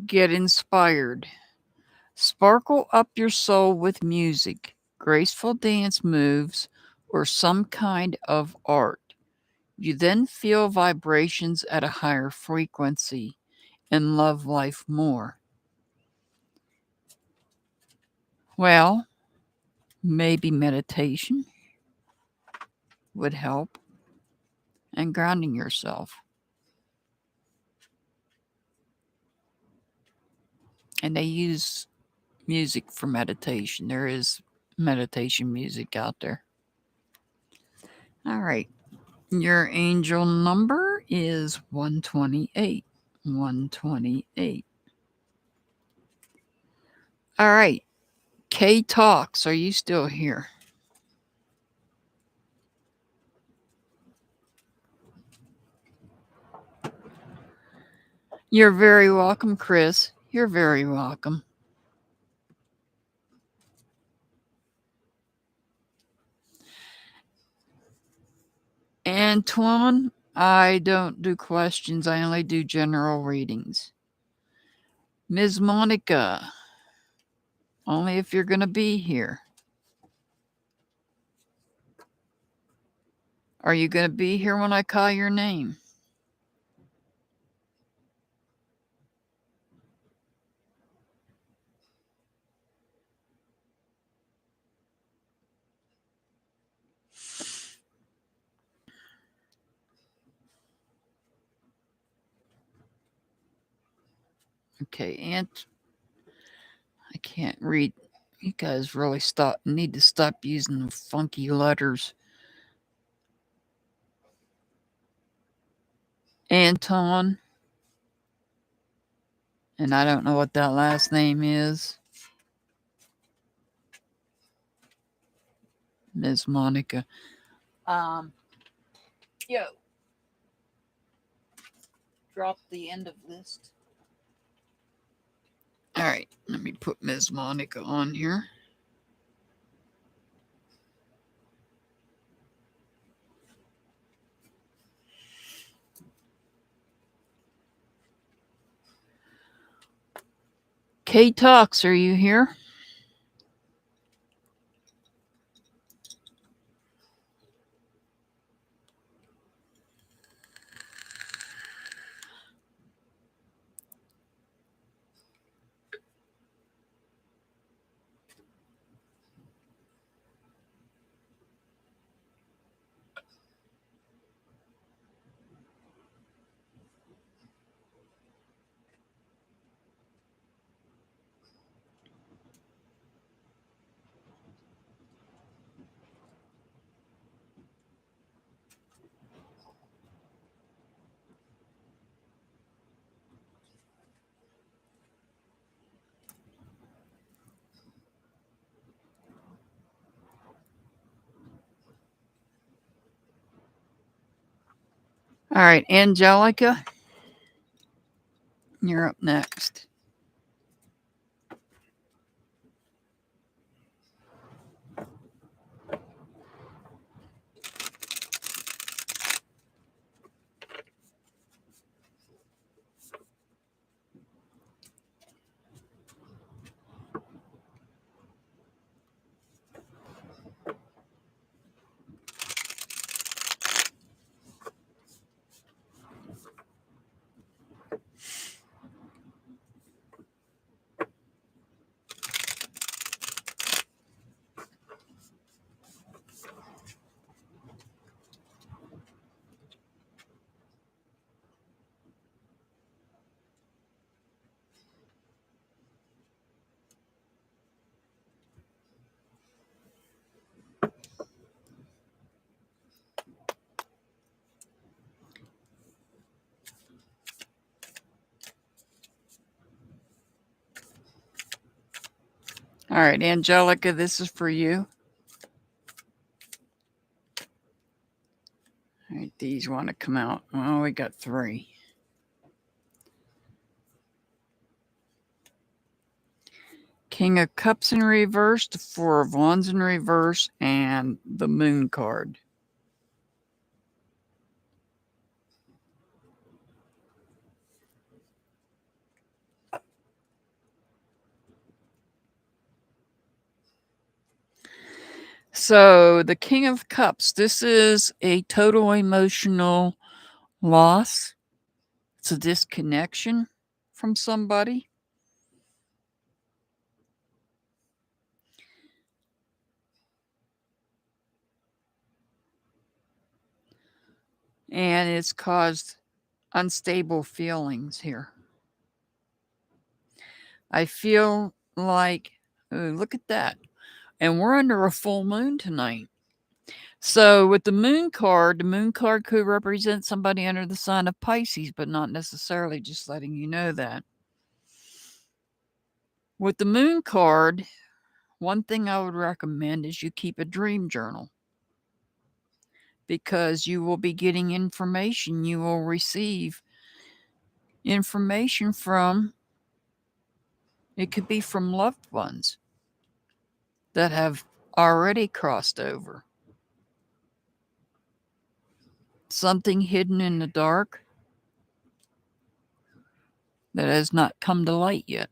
Get inspired. Sparkle up your soul with music. graceful dance moves, or some kind of art. You then feel vibrations at a higher frequency and love life more. Well, maybe meditation would help, and grounding yourself. And they use music for meditation. There is meditation music out there. All right. Your angel number is 128. 128. All right. K Talks, are you still here? You're very welcome, Chris. You're very welcome. Antoine, I don't do questions. I only do general readings. Ms. Monica, only if you're going to be here. Are you going to be here when I call your name? Okay, I can't read. You guys really need to stop using the funky letters. Anton, and I don't know what that last name is. Ms. Monica. Yo. Drop the end of list. All right, let me put Ms. Monica on here. K Talks, are you here? All right, Angelica, you're up next. All right, Angelica, this is for you. All right, these want to come out. Well, we got 3. King of Cups in reverse, the 4 of Wands in reverse, and the Moon card. So the King of Cups, this is a total emotional loss. It's a disconnection from somebody. And it's caused unstable feelings here. I feel like, look at that. And we're under a full moon tonight. So with the moon card could represent somebody under the sign of Pisces, but not necessarily, just letting you know that. With the moon card, one thing I would recommend is you keep a dream journal, because you will be getting information. You will receive information from, it could be from loved ones that have already crossed over. Something hidden in the dark that has not come to light yet.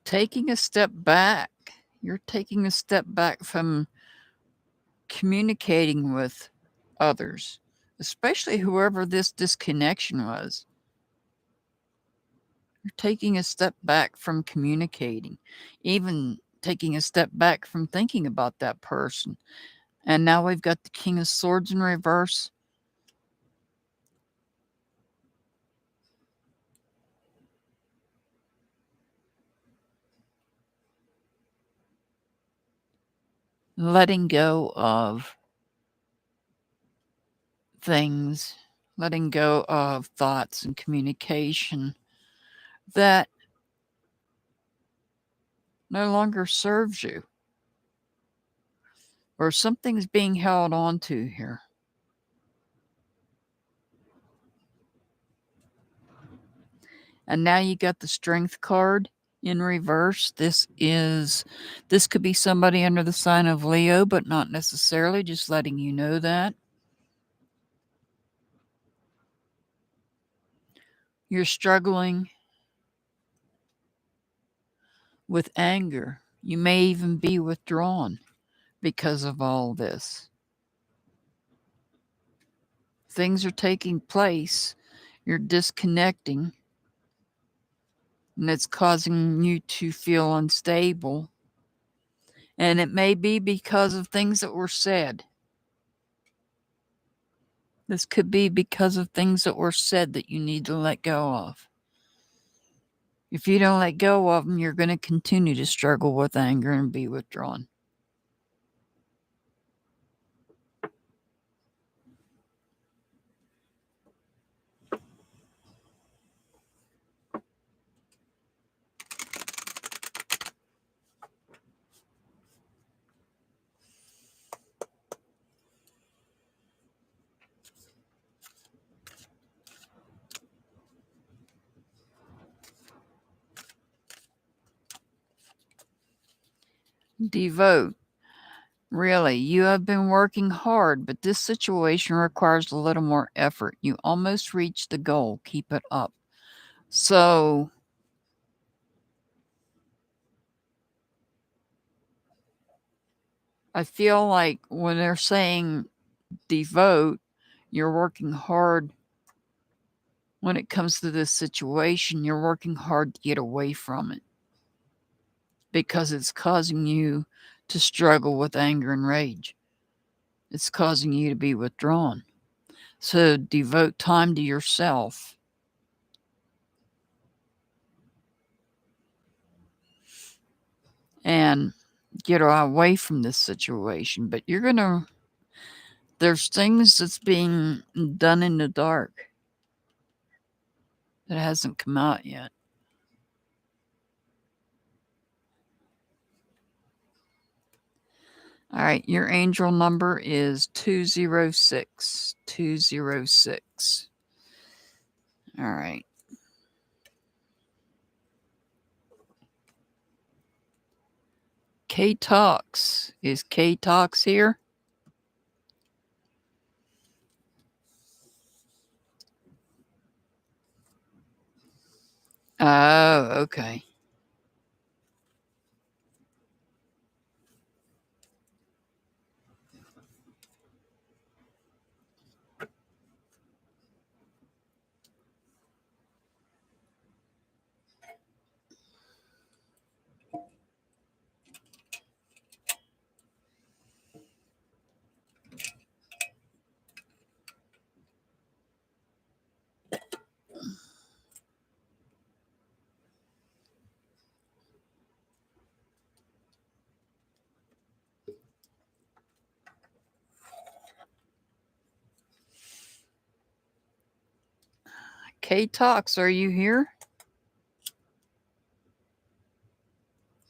Taking a step back. You're taking a step back from communicating with others, especially whoever this disconnection was. You're taking a step back from communicating, even taking a step back from thinking about that person. And now we've got the King of Swords in reverse. Letting go of things, letting go of thoughts and communication that no longer serves you, or something's being held on to here. And now you got the Strength card in reverse. This could be somebody under the sign of Leo, but not necessarily, just letting you know that. You're struggling with anger. You may even be withdrawn because of all this. Things are taking place. You're disconnecting, and it's causing you to feel unstable. And it may be because of things that were said. This could be because of things that were said that you need to let go of. If you don't let go of them, you're going to continue to struggle with anger and be withdrawn. Devote. Really, you have been working hard, but this situation requires a little more effort. You almost reached the goal. Keep it up. So, I feel like when they're saying devote, you're working hard. When it comes to this situation, you're working hard to get away from it, because it's causing you to struggle with anger and rage. It's causing you to be withdrawn. So devote time to yourself. And get away from this situation. But there's things that's being done in the dark that hasn't come out yet. All right, your angel number is 206. 206. All right. K Talks. Is K Talks here? Oh, okay. K Talks, are you here?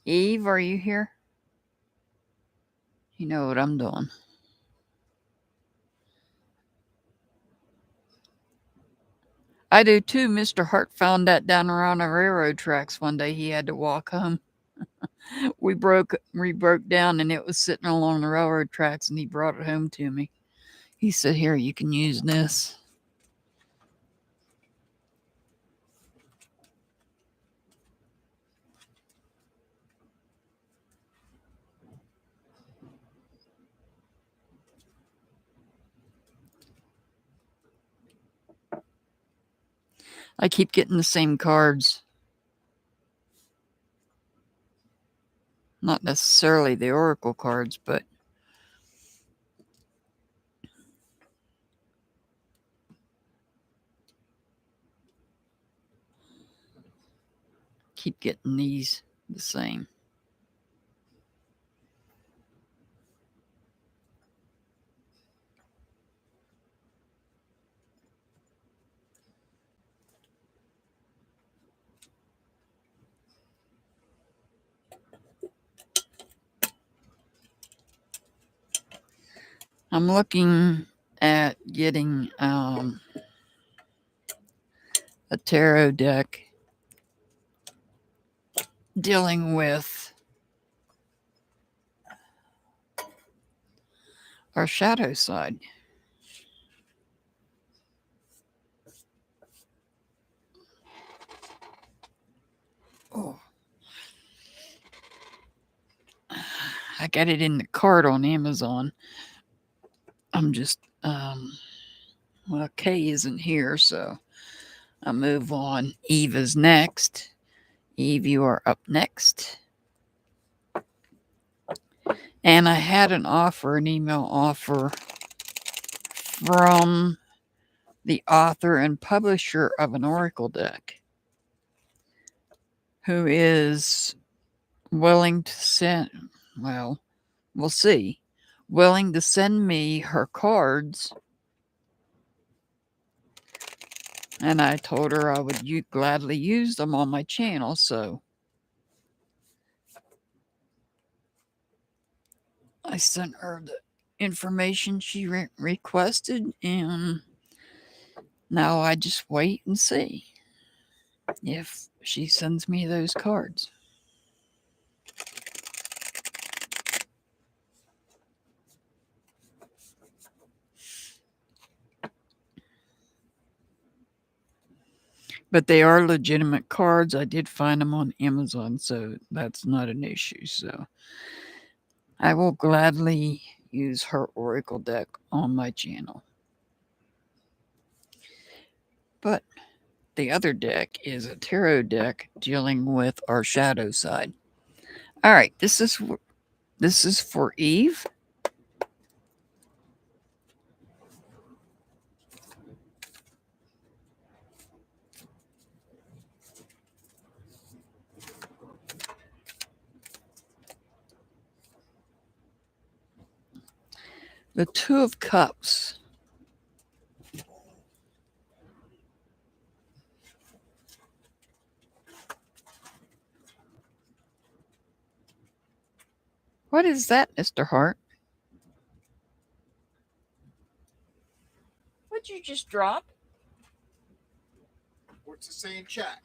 Eve, are you here? You know what I'm doing. I do too. Mr. Hart found that down around the railroad tracks one day. He had to walk home. We broke down and it was sitting along the railroad tracks and he brought it home to me. He said, "Here, you can use this." I keep getting the same cards. Not necessarily the oracle cards, but keep getting these the same. I'm looking at getting a tarot deck dealing with our shadow side. Oh, I got it in the cart on Amazon. I'm just well, Kay isn't here, so I'll move on. Eve is next. Eve, you are up next. And I had an email offer from the author and publisher of an oracle deck who is willing to send, well, we'll see, willing to send me her cards. And I told her I would gladly use them on my channel, so I sent her the information she requested, and now I just wait and see if she sends me those cards. But they are legitimate cards. I did find them on Amazon, so that's not an issue. So I will gladly use her oracle deck on my channel. But the other deck is a tarot deck dealing with our shadow side. All right, this is for Eve. The Two of Cups. What is that, Mr. Hart? What'd you just drop? What's it saying, chat?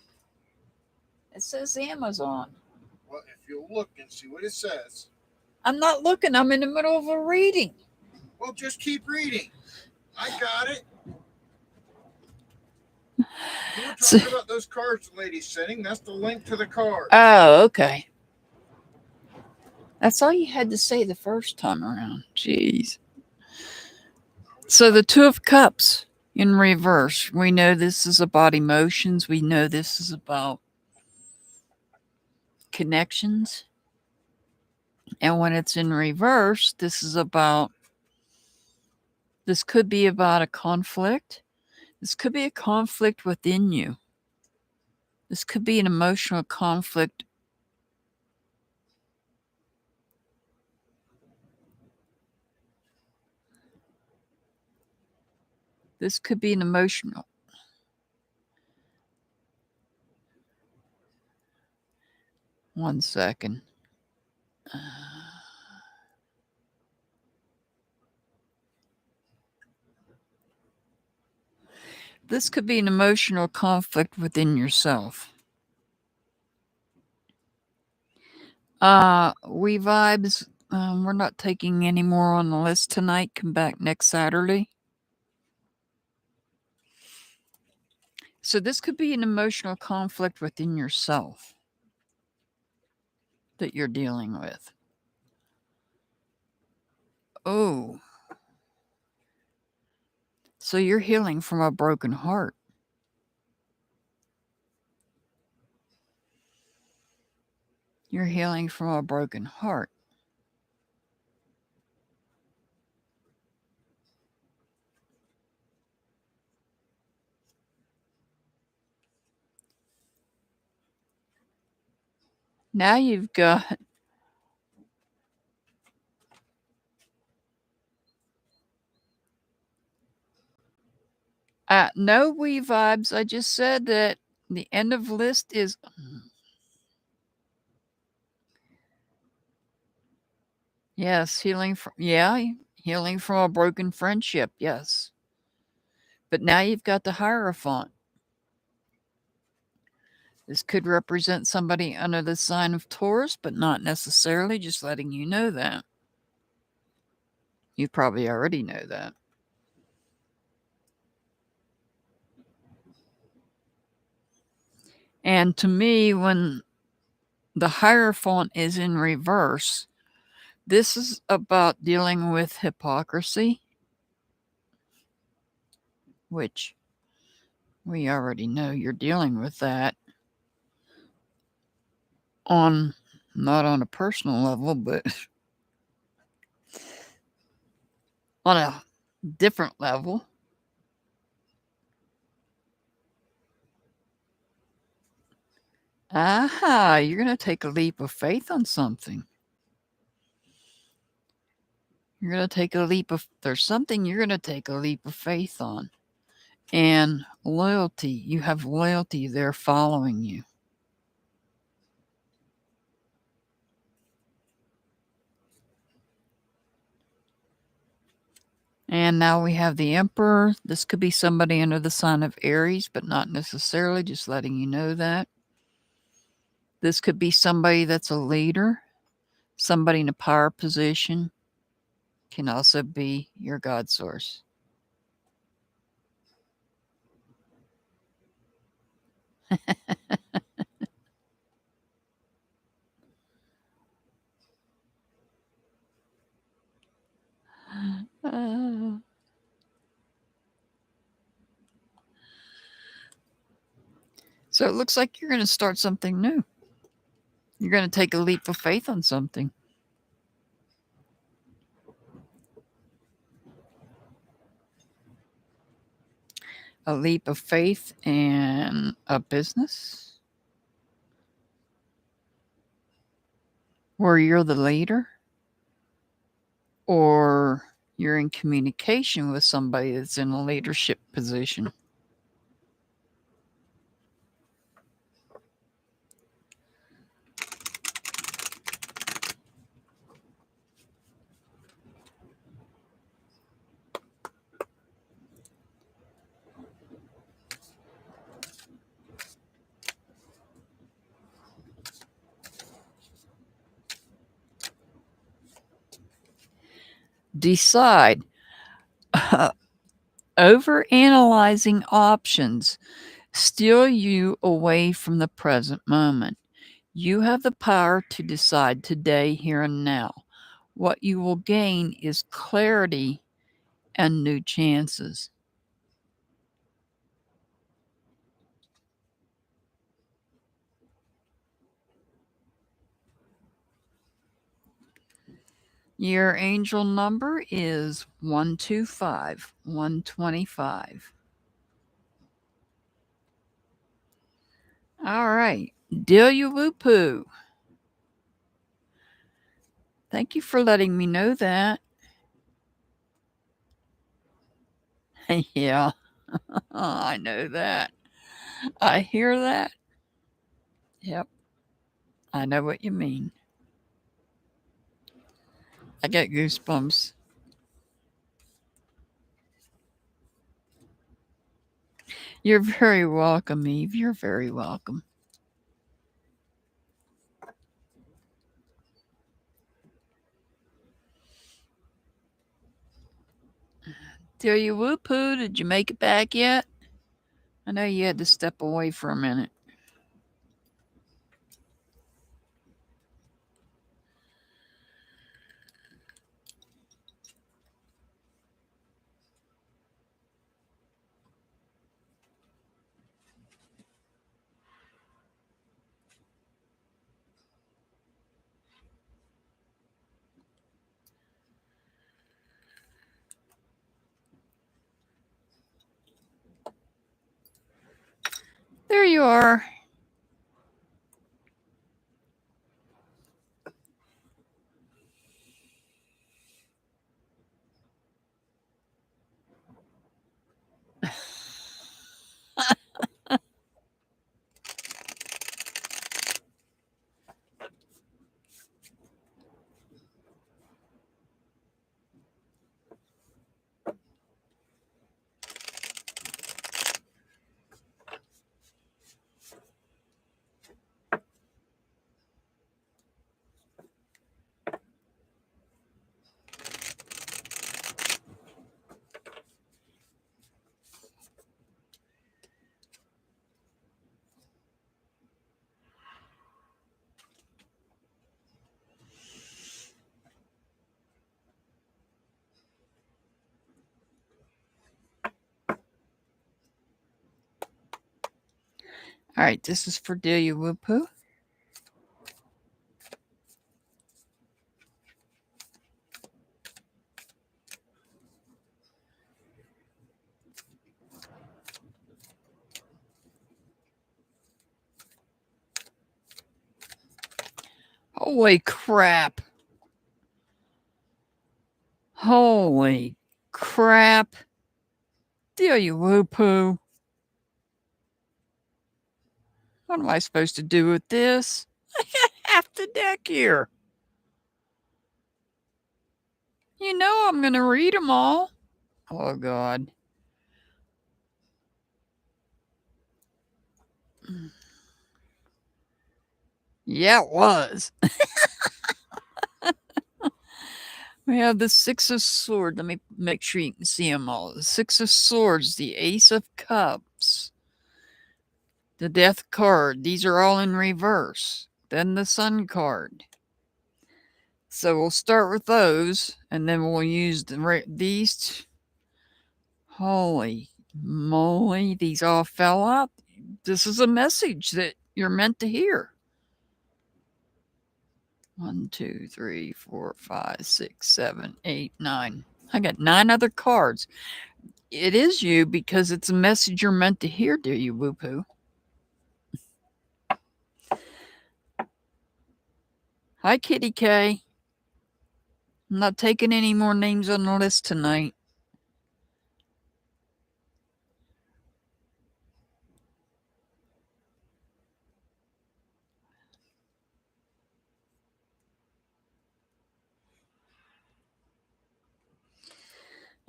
It says Amazon. Well, if you'll look and see what it says. I'm not looking. I'm in the middle of a reading. Well, just keep reading. I got it. You were talking about those cards the lady's sending. That's the link to the card. Oh, okay. That's all you had to say the first time around. Jeez. So the Two of Cups in reverse. We know this is about emotions. We know this is about connections. And when it's in reverse, this could be about a conflict. This could be a conflict within you. This could be an emotional conflict. This could be an emotional. One second. This could be an emotional conflict within yourself. We vibes. We're not taking any more on the list tonight. Come back next Saturday. So this could be an emotional conflict within yourself that you're dealing with. Oh. So you're healing from a broken heart. You're healing from a broken heart. Now you've got no we vibes. I just said that the end of list is yes, healing from a broken friendship. Yes. But now you've got the Hierophant. This could represent somebody under the sign of Taurus, but not necessarily, just letting you know that. You probably already know that. And to me, when the Hierophant is in reverse, this is about dealing with hypocrisy, which we already know you're dealing with that on not on a personal level, but on a different level. Aha, you're going to take a leap of faith on something. You're going to take a leap of, there's something you're going to take a leap of faith on. And loyalty, you have loyalty there following you. And now we have the Emperor. This could be somebody under the sign of Aries, but not necessarily, just letting you know that. This could be somebody that's a leader, somebody in a power position, can also be your God source. So it looks like you're going to start something new. You're going to take a leap of faith on something. A leap of faith in a business where you're the leader, or you're in communication with somebody that's in a leadership position. Decide. Overanalyzing options steal you away from the present moment. You have the power to decide today, here and now. What you will gain is clarity and new chances. Your angel number is 125, 125. All right. Delia Whoopoo. Thank you for letting me know that. Yeah, I know that. I hear that. Yep, I know what you mean. I get goosebumps. You're very welcome, Eve. You're very welcome. Delia Whoopoo, did you make it back yet? I know you had to step away for a minute. There you are. All right, this is for Delia Whoopoo. Holy crap. Holy crap. Delia Whoopoo. What am I supposed to do with this? I got half the deck here. You know I'm going to read them all. Oh, God. Yeah, it was. We have the Six of Swords. Let me make sure you can see them all. The Six of Swords, the Ace of Cups, the Death card. These are all in reverse. Then the Sun card. So we'll start with those, and then we'll use these. Holy moly, these all fell out. This is a message that you're meant to hear. 1, 2, 3, 4, 5, 6, 7, 8, 9. I got 9 other cards. It is you because it's a message you're meant to hear, dear you Whoopoo. Hi, Kitty K. I'm not taking any more names on the list tonight.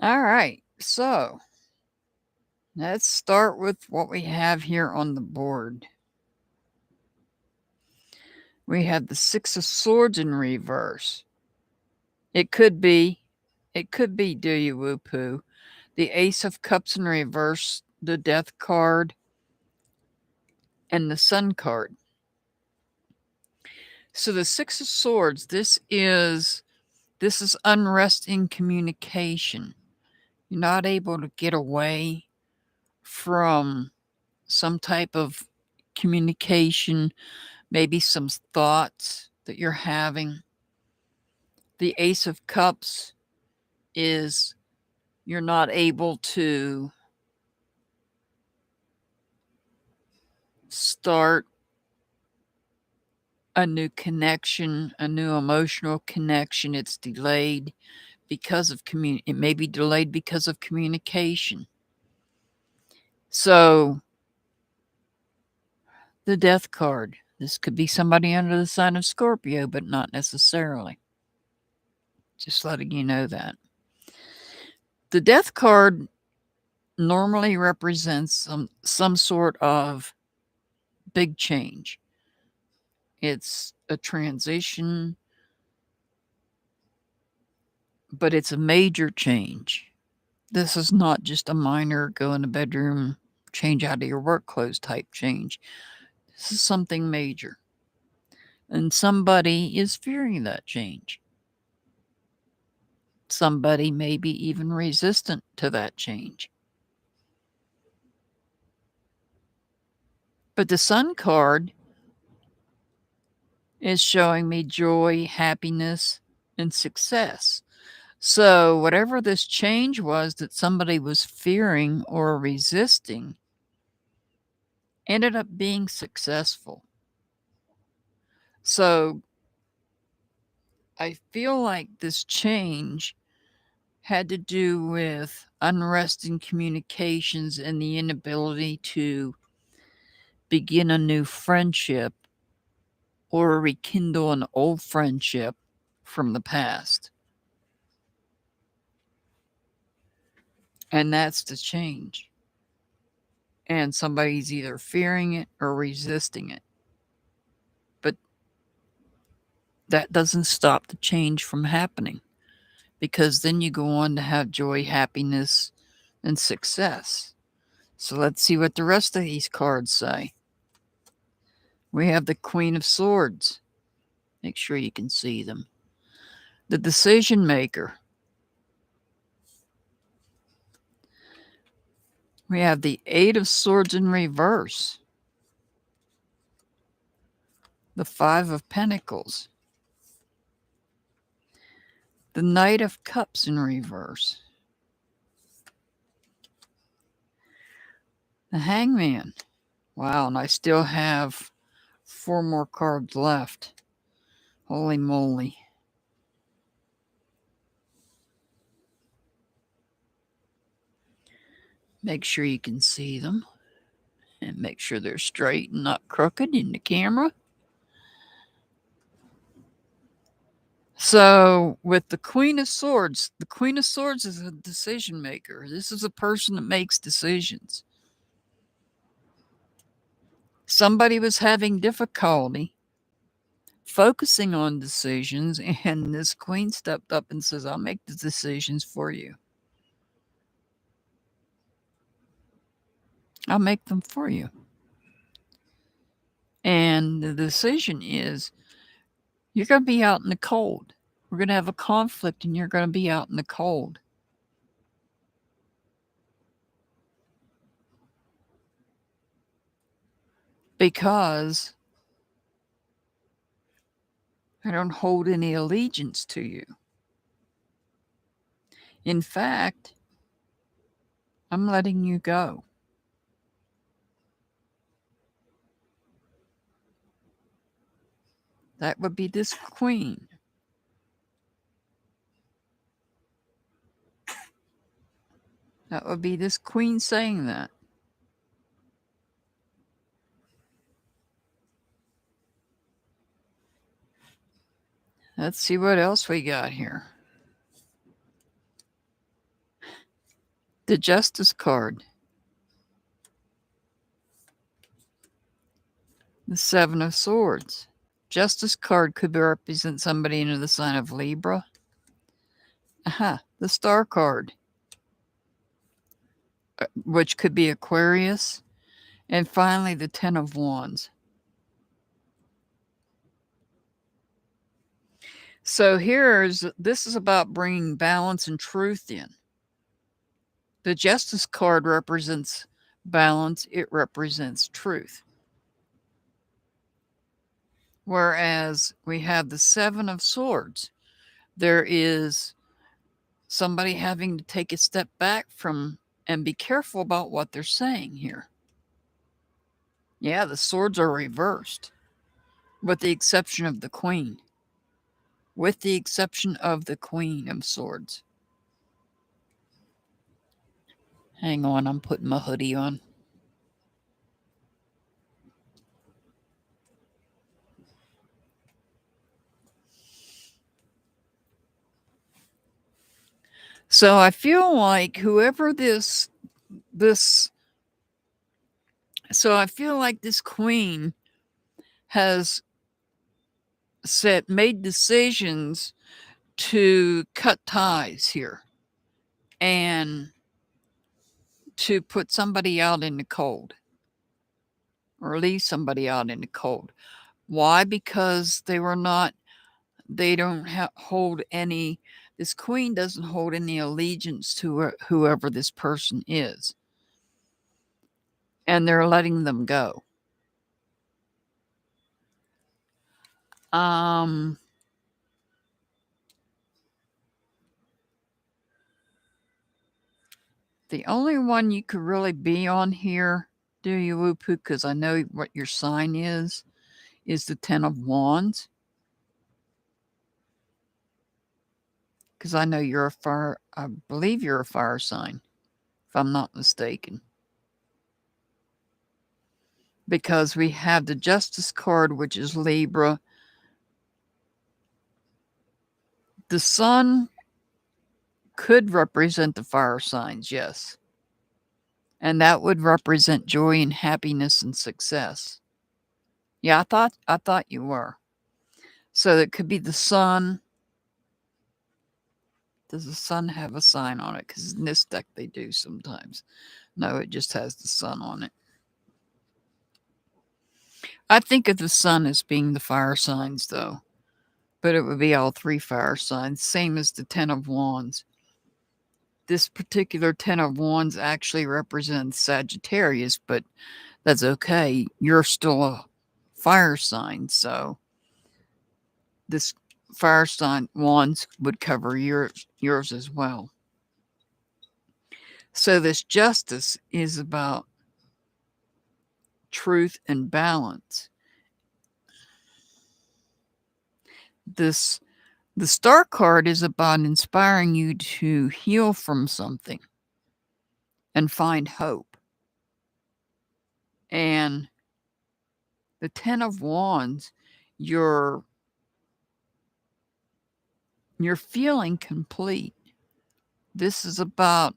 All right, so let's start with what we have here on the board. We have the Six of Swords in reverse. It could be It could be do you woo poo. The Ace of Cups in reverse, the Death card, and the Sun card. So the Six of Swords, this is unrest in communication. You're not able to get away from some type of communication, maybe some thoughts that you're having. The Ace of Cups is you're not able to start a new connection, a new emotional connection. It's delayed because of it may be delayed because of communication. So the Death card. This could be somebody under the sign of Scorpio, but not necessarily. Just letting you know that. The Death card normally represents some sort of big change. It's a transition, but it's a major change. This is not just a minor go in the bedroom, change out of your work clothes type change. This is something major. And somebody is fearing that change. Somebody may be even resistant to that change. But the Sun card is showing me joy, happiness, and success. So whatever this change was that somebody was fearing or resisting ended up being successful. So I feel like this change had to do with unrest in communications and the inability to begin a new friendship or rekindle an old friendship from the past. And that's the change. And somebody's either fearing it or resisting it. But that doesn't stop the change from happening, because then you go on to have joy, happiness, and success. So let's see what the rest of these cards say. We have the Queen of Swords. Make sure you can see them. The Decision Maker. We have the Eight of Swords in reverse. The Five of Pentacles. The Knight of Cups in reverse. The Hangman. Wow, and I still have 4 more cards left. Holy moly. Make sure you can see them. And make sure they're straight and not crooked in the camera. So with the Queen of Swords is a decision maker. This is a person that makes decisions. Somebody was having difficulty focusing on decisions, and this Queen stepped up and says, I'll make the decisions for you. I'll make them for you. And the decision is, you're going to be out in the cold. We're going to have a conflict and you're going to be out in the cold. Because I don't hold any allegiance to you. In fact, I'm letting you go. That would be this Queen. That would be this Queen saying that. Let's see what else we got here. The Justice card. The Seven of Swords. Justice card could represent somebody under the sign of Libra. Aha. the Star card, which could be Aquarius. And finally, the Ten of Wands. So this is about bringing balance and truth in. The Justice card represents balance. It represents truth. Whereas we have the Seven of Swords. There is somebody having to take a step back from and be careful about what they're saying here. Yeah, the swords are reversed, with the exception of the Queen. With the exception of the Queen of Swords. Hang on, I'm putting my hoodie on. So I feel like whoever this queen has made decisions to cut ties here and to put somebody out in the cold or leave somebody out in the cold. Why? Because they don't hold any, this queen doesn't hold any allegiance to whoever this person is. And they're letting them go. The only one you could really be on here, do you, Whoopoo, because I know what your sign is the Ten of Wands. Because I know you're I believe you're a fire sign, if I'm not mistaken. Because we have the Justice card, which is Libra. The Sun could represent the fire signs, yes. And that would represent joy and happiness and success. Yeah, I thought you were. So it could be the Sun. Does the Sun have a sign on it? Because in this deck they do sometimes. No, it just has the Sun on it. I think of the Sun as being the fire signs, though. But it would be all three fire signs, same as the Ten of Wands. This particular Ten of Wands actually represents Sagittarius, but that's okay. You're still a fire sign, so this fire sign Wands would cover yours as well. So this Justice is about truth and balance. The Star card is about inspiring you to heal from something and find hope. And the Ten of Wands, you're feeling complete. This is about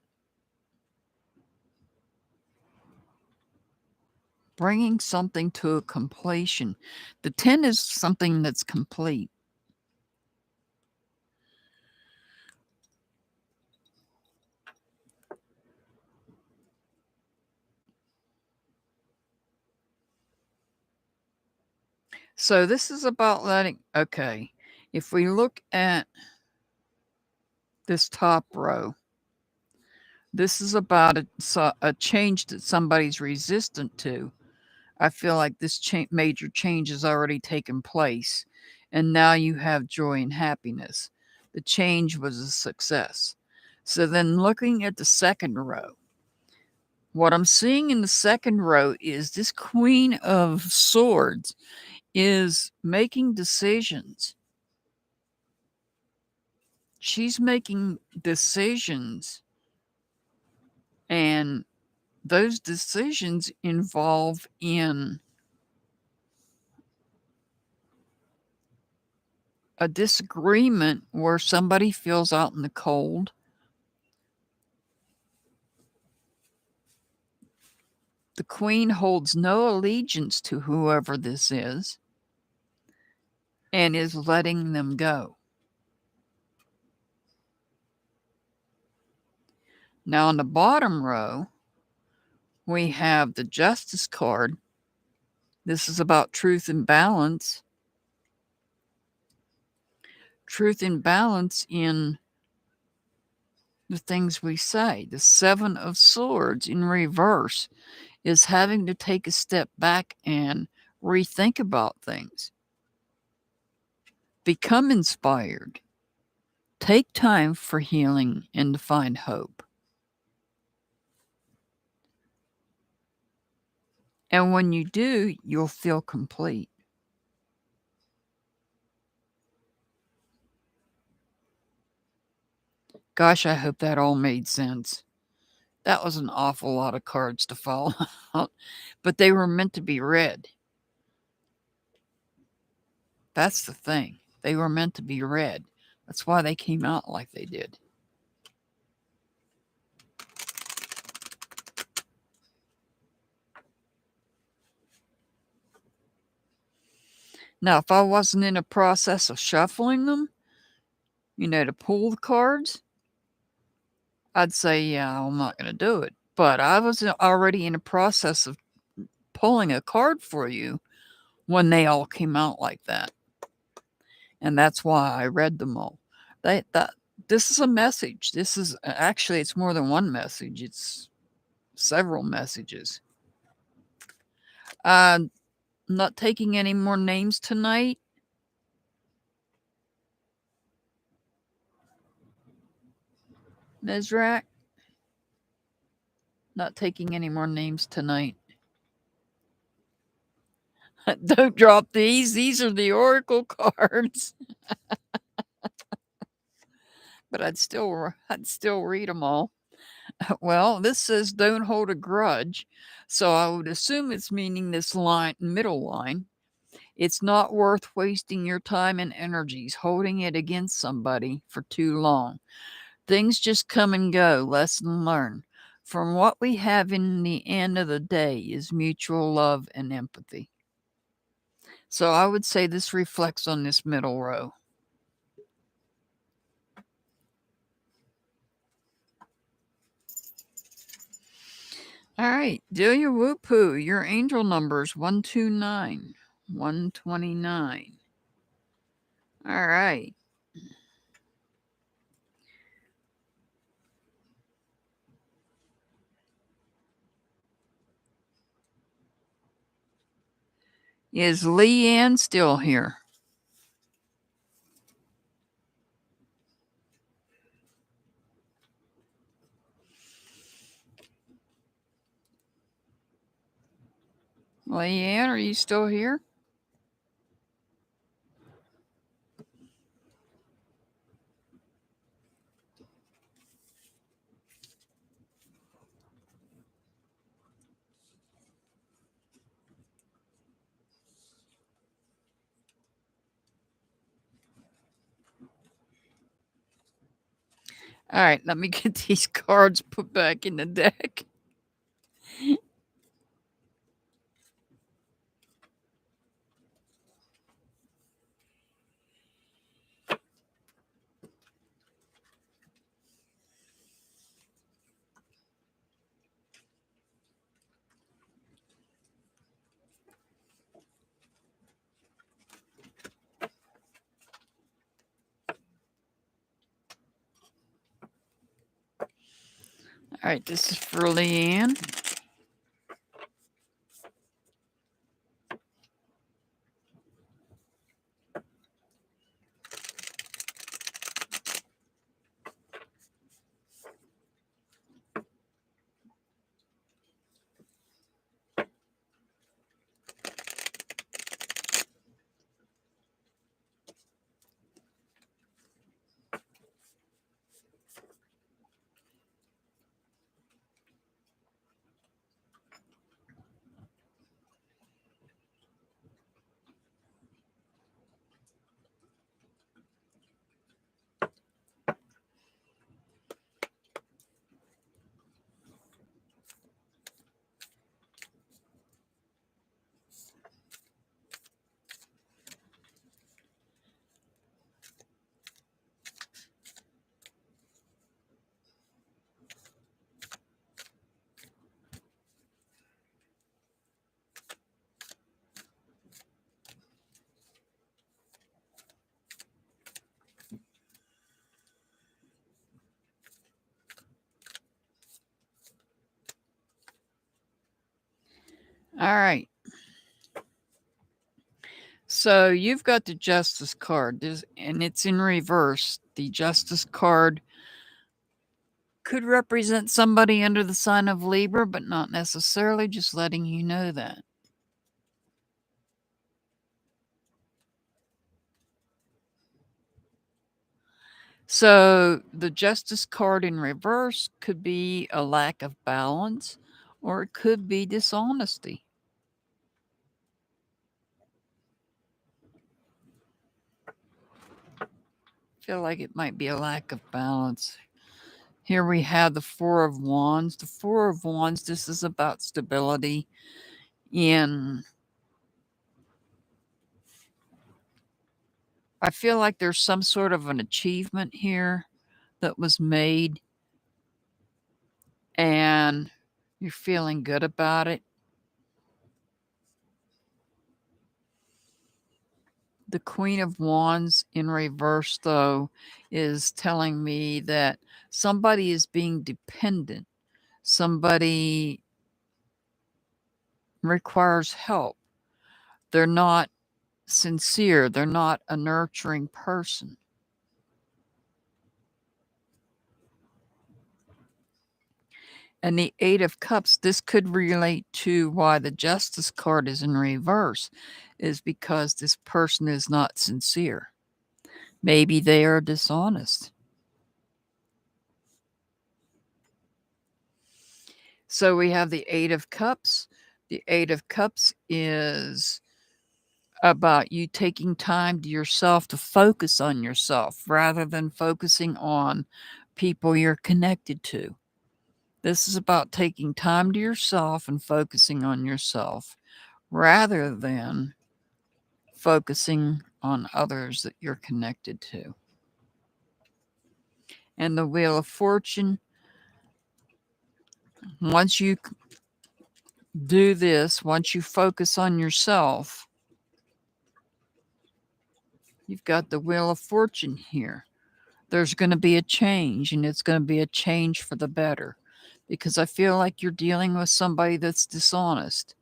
bringing something to a completion. The 10 is something that's complete. So this is about okay, if we look at this top row, this is about a change that somebody's resistant to. I feel like this major change has already taken place, and now you have joy and happiness. The change was a success. So then looking at the second row, what I'm seeing in the second row is this Queen of Swords is making decisions. She's making decisions, and those decisions involve in a disagreement where somebody feels out in the cold. The Queen holds no allegiance to whoever this is and is letting them go. Now on the bottom row, we have the Justice card. This is about truth and balance. Truth and balance in the things we say. The Seven of Swords in reverse is having to take a step back and rethink about things. Become inspired. Take time for healing and to find hope. And when you do, you'll feel complete. Gosh, I hope that all made sense. That was an awful lot of cards to follow out, but they were meant to be read. That's the thing. They were meant to be read. That's why they came out like they did. Now, if I wasn't in a process of shuffling them, to pull the cards, I'd say, yeah, I'm not going to do it. But I was already in a process of pulling a card for you when they all came out like that. And that's why I read them all. This is a message. This is actually, it's more than one message. It's several messages. Not taking any more names tonight. Mizrak. Not taking any more names tonight. Don't drop these. These are the Oracle cards. But I'd still read them all. Well, this says don't hold a grudge. So I would assume it's meaning this middle line. It's not worth wasting your time and energies holding it against somebody for too long. Things just come and go. Lesson learned. From what we have in the end of the day is mutual love and empathy. So I would say this reflects on this middle row. All right, Delia Whoopoo, your angel numbers 129, 129. All right. Is Leanne still here? Leanne, are you still here? All right, let me get these cards put back in the deck. All right, this is for Leanne. All right. So you've got the Justice card, and it's in reverse. The Justice card could represent somebody under the sign of Libra, but not necessarily, just letting you know that. So the Justice card in reverse could be a lack of balance, or it could be dishonesty. I feel like it might be a lack of balance. Here we have the Four of Wands. The Four of Wands, this is about stability in... I feel like there's some sort of an achievement here that was made, and you're feeling good about it. The Queen of Wands in reverse, though, is telling me that somebody is being dependent. Somebody requires help. They're not sincere. They're not a nurturing person. And the Eight of Cups, this could relate to why the Justice card is in reverse, is because this person is not sincere. Maybe they are dishonest. So we have the Eight of Cups. The Eight of Cups is about you taking time to yourself to focus on yourself rather than focusing on people you're connected to. This is about taking time to yourself and focusing on yourself rather than focusing on others that you're connected to. And the Wheel of Fortune, once you do this, once you focus on yourself, you've got the Wheel of Fortune here. There's going to be a change, and it's going to be a change for the better, because I feel like you're dealing with somebody that's dishonest.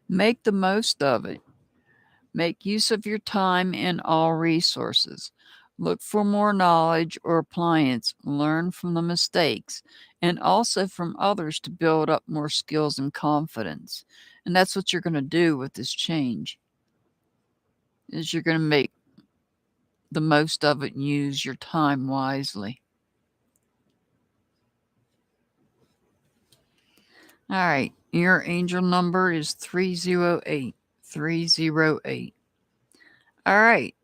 Make the most of it. Make use of your time and all resources. Look for more knowledge or appliance. Learn from the mistakes and also from others to build up more skills and confidence. And that's what you're going to do with this change. Is you're going to make the most of it and use your time wisely. All right, your angel number is 308. 308. All right.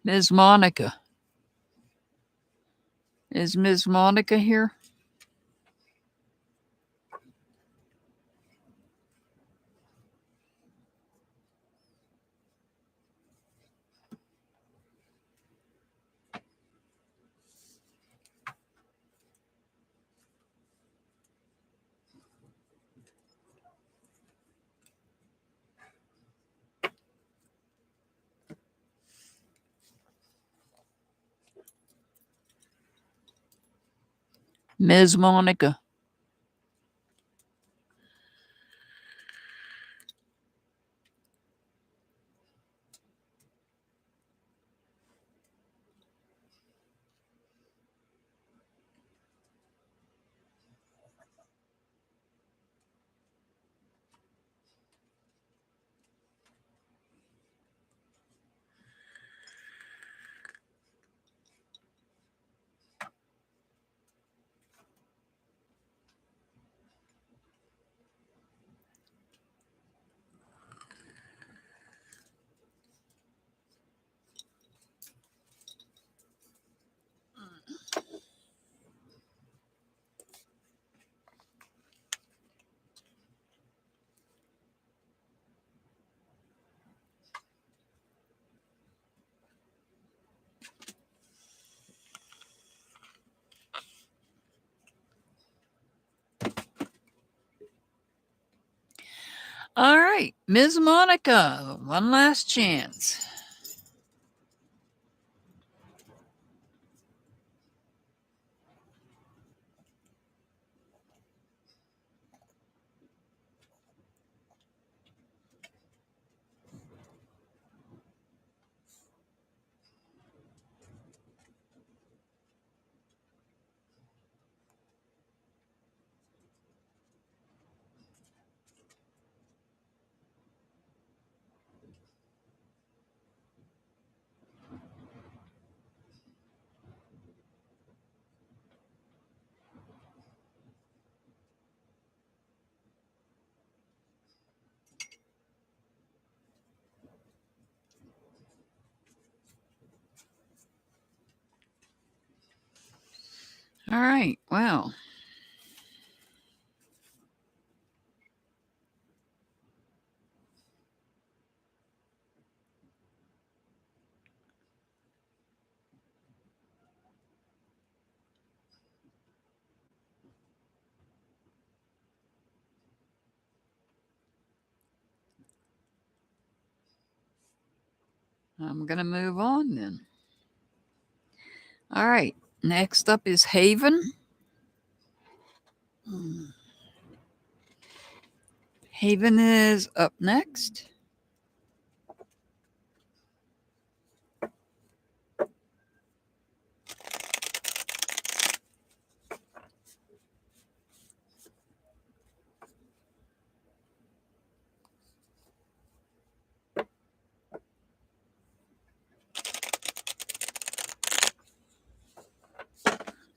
Ms. Monica. Is Ms. Monica here? Ms. Monica. All right, Ms. Monica, one last chance. All right, well. I'm going to move on then. All right, next up is Haven. Haven is up next.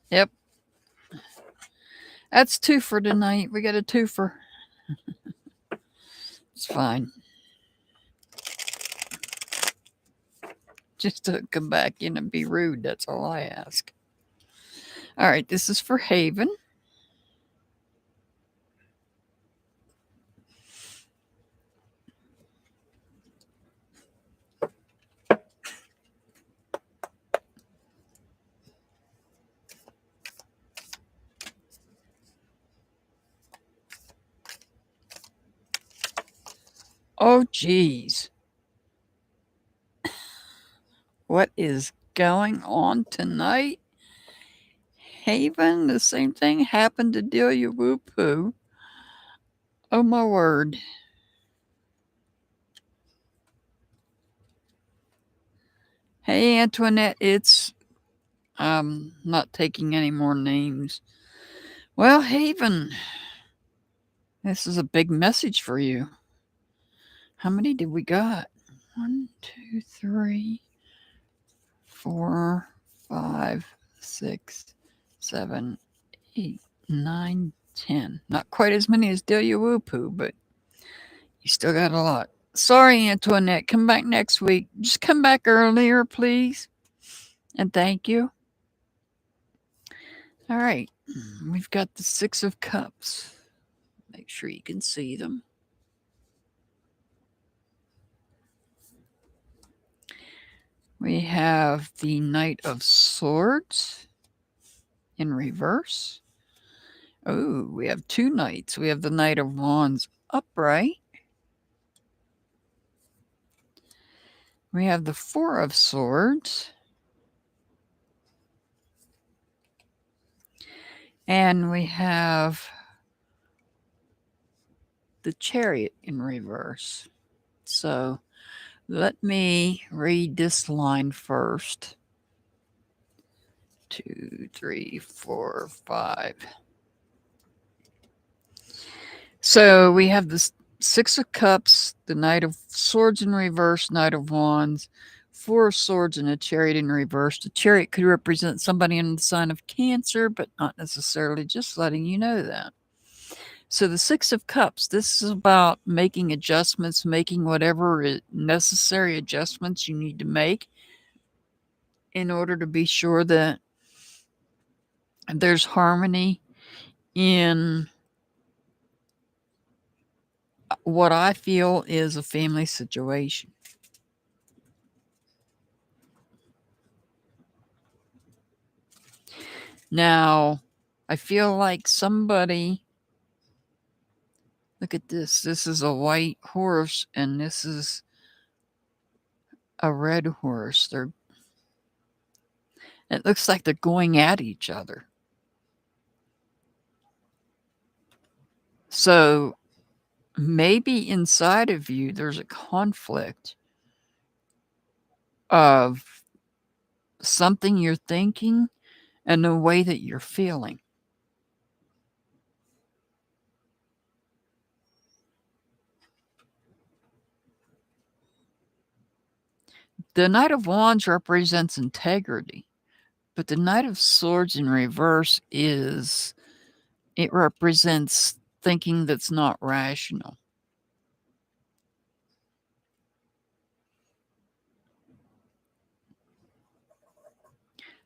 Yep. That's two for tonight. We got a twofer. It's fine. Just to come back in and be rude. That's all I ask. All right, this is for Haven. Oh, geez. What is going on tonight? Haven, the same thing happened to Delia Whoop-Hoo. Oh, my word. Hey, Antoinette, it's... I'm not taking any more names. Well, Haven, this is a big message for you. How many did we got? 1, 2, 3, 4, 5, 6, 7, 8, 9, 10. Not quite as many as Delia Whoop-Hoo, but you still got a lot. Sorry, Antoinette. Come back next week. Just come back earlier, please. And thank you. All right. We've got the Six of Cups. Make sure you can see them. We have the Knight of Swords in reverse. Oh, we have two knights. We have the Knight of Wands upright. We have the Four of Swords. And we have the Chariot in reverse. So let me read this line first. 2, 3, 4, 5. So we have the Six of Cups, the Knight of Swords in reverse, Knight of Wands, Four of Swords, and a Chariot in reverse. The Chariot could represent somebody in the sign of Cancer, but not necessarily, just letting you know that. So the Six of Cups, this is about making adjustments, making whatever necessary adjustments you need to make in order to be sure that there's harmony in what I feel is a family situation. Now, I feel like somebody, Look at this. This is a white horse, and this is a red horse. It looks like they're going at each other. So maybe inside of you, there's a conflict of something you're thinking and the way that you're feeling. The Knight of Wands represents integrity, but the Knight of Swords in reverse it represents thinking that's not rational.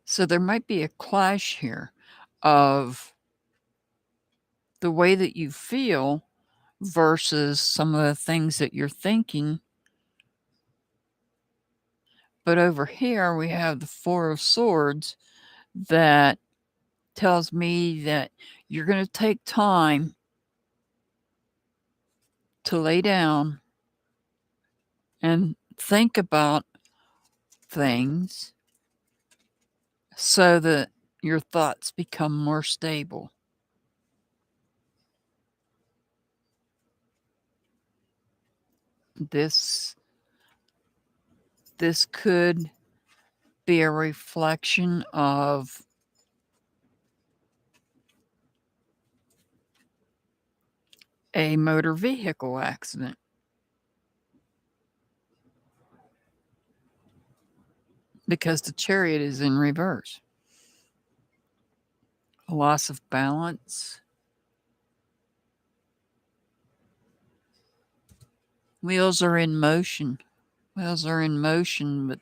So there might be a clash here of the way that you feel versus some of the things that you're thinking. But over here, we have the Four of Swords that tells me that you're going to take time to lay down and think about things so that your thoughts become more stable. This could be a reflection of a motor vehicle accident. Because the Chariot is in reverse. A loss of balance. Wheels are in motion. Wheels are in motion, but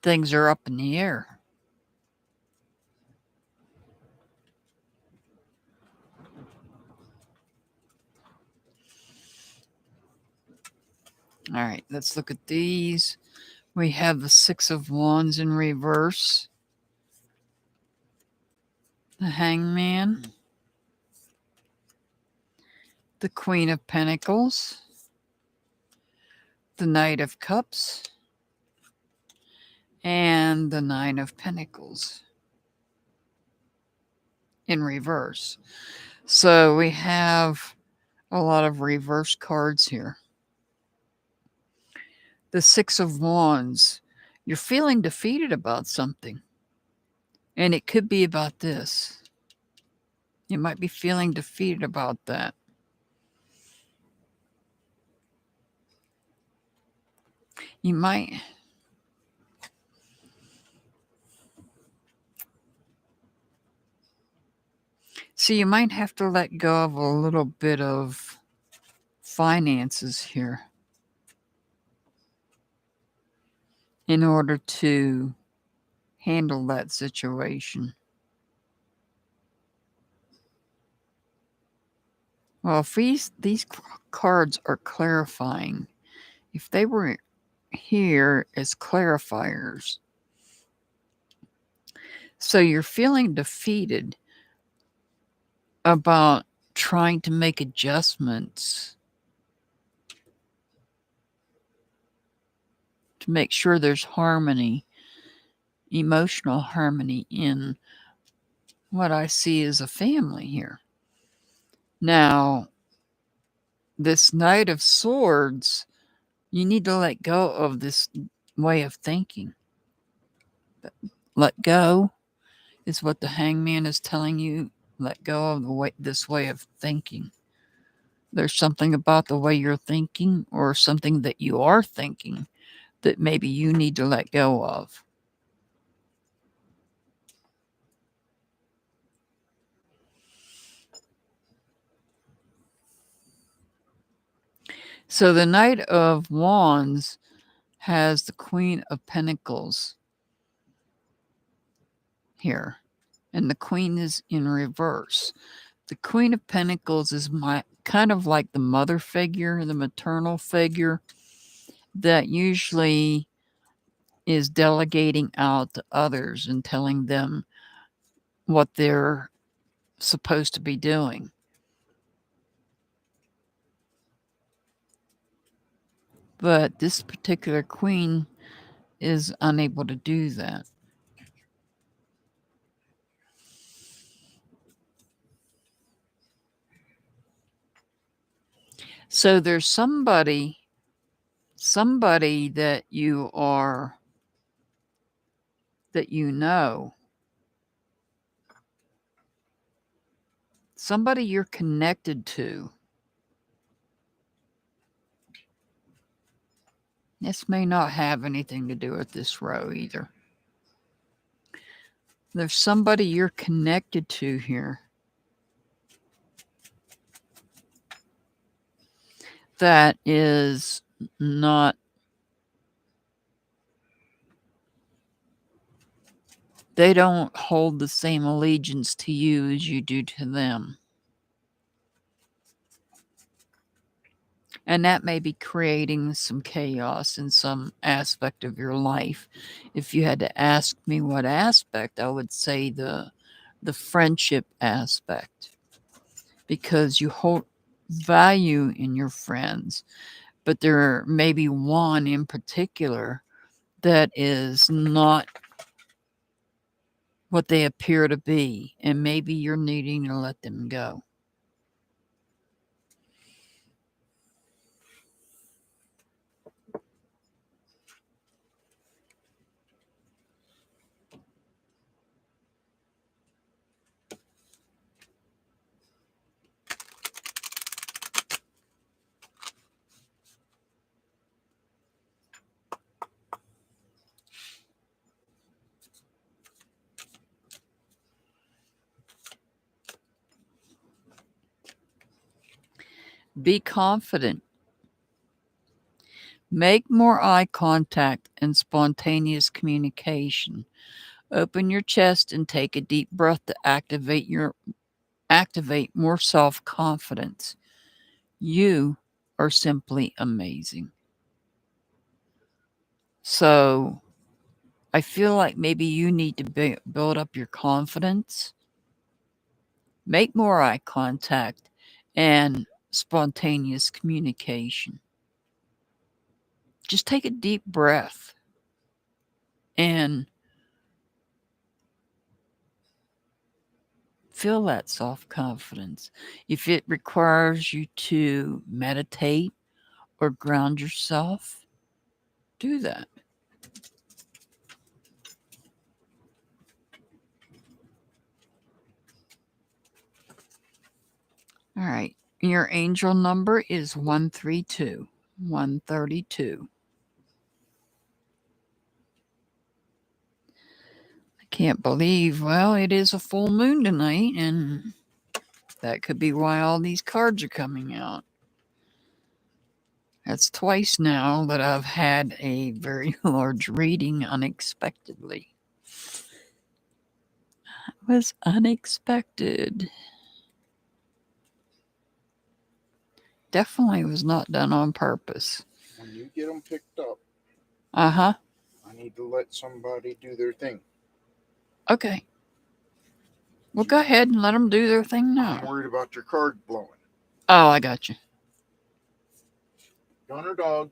things are up in the air. All right, let's look at these. We have the Six of Wands in reverse. The Hangman. The Queen of Pentacles. The Knight of Cups. And the Nine of Pentacles in reverse. So we have a lot of reverse cards here. The Six of Wands, you're feeling defeated about something. And it could be about this. You might be feeling defeated about that. You might... So you might have to let go of a little bit of finances here in order to handle that situation. Well, if these cards are clarifying, if they were here as clarifiers, so you're feeling defeated about trying to make adjustments to make sure there's harmony, emotional harmony in what I see as a family here. Now, this Knight of Swords, you need to let go of this way of thinking. Let go is what the Hangman is telling you. Let go of this way of thinking. There's something about the way you're thinking or something that you are thinking that maybe you need to let go of. So the Knight of Wands has the Queen of Pentacles here, and the Queen is in reverse. The Queen of Pentacles is kind of like the mother figure, the maternal figure that usually is delegating out to others and telling them what they're supposed to be doing. But this particular queen is unable to do that. So there's somebody that you know, somebody you're connected to. This may not have anything to do with this row either. There's somebody you're connected to here that is not, they don't hold the same allegiance to you as you do to them. And that may be creating some chaos in some aspect of your life. If you had to ask me what aspect, I would say the friendship aspect. Because you hold value in your friends. But there may be one in particular that is not what they appear to be. And maybe you're needing to let them go. Be confident. Make more eye contact and spontaneous communication. Open your chest and take a deep breath to activate more self-confidence. You are simply amazing. So I feel like maybe you need to build up your confidence, make more eye contact, and spontaneous communication. Just take a deep breath and feel that self-confidence. If it requires you to meditate or ground yourself, do that. All right. Your angel number is 132. 132. I can't believe, well, it is a full moon tonight, and that could be why all these cards are coming out. That's twice now that I've had a very large reading unexpectedly. It was unexpected. Definitely was not done on purpose. When you get them picked up, I need to let somebody do their thing. Okay. Well, go ahead and let them do their thing now. I'm worried about your card blowing. Oh, I got you. Gunner dog.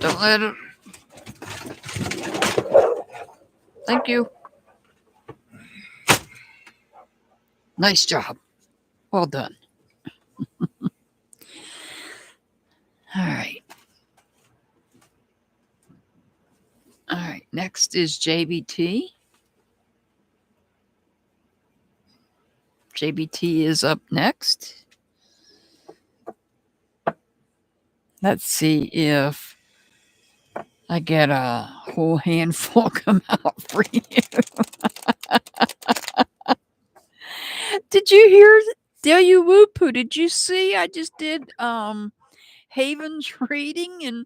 Don't let it. Thank you. Nice job. Well done. All right. All right. Next is JBT. JBT is up next. Let's see if I get a whole handful come out for you. Did you hear Delia Whoopoo? Did you see? I just did Haven's reading and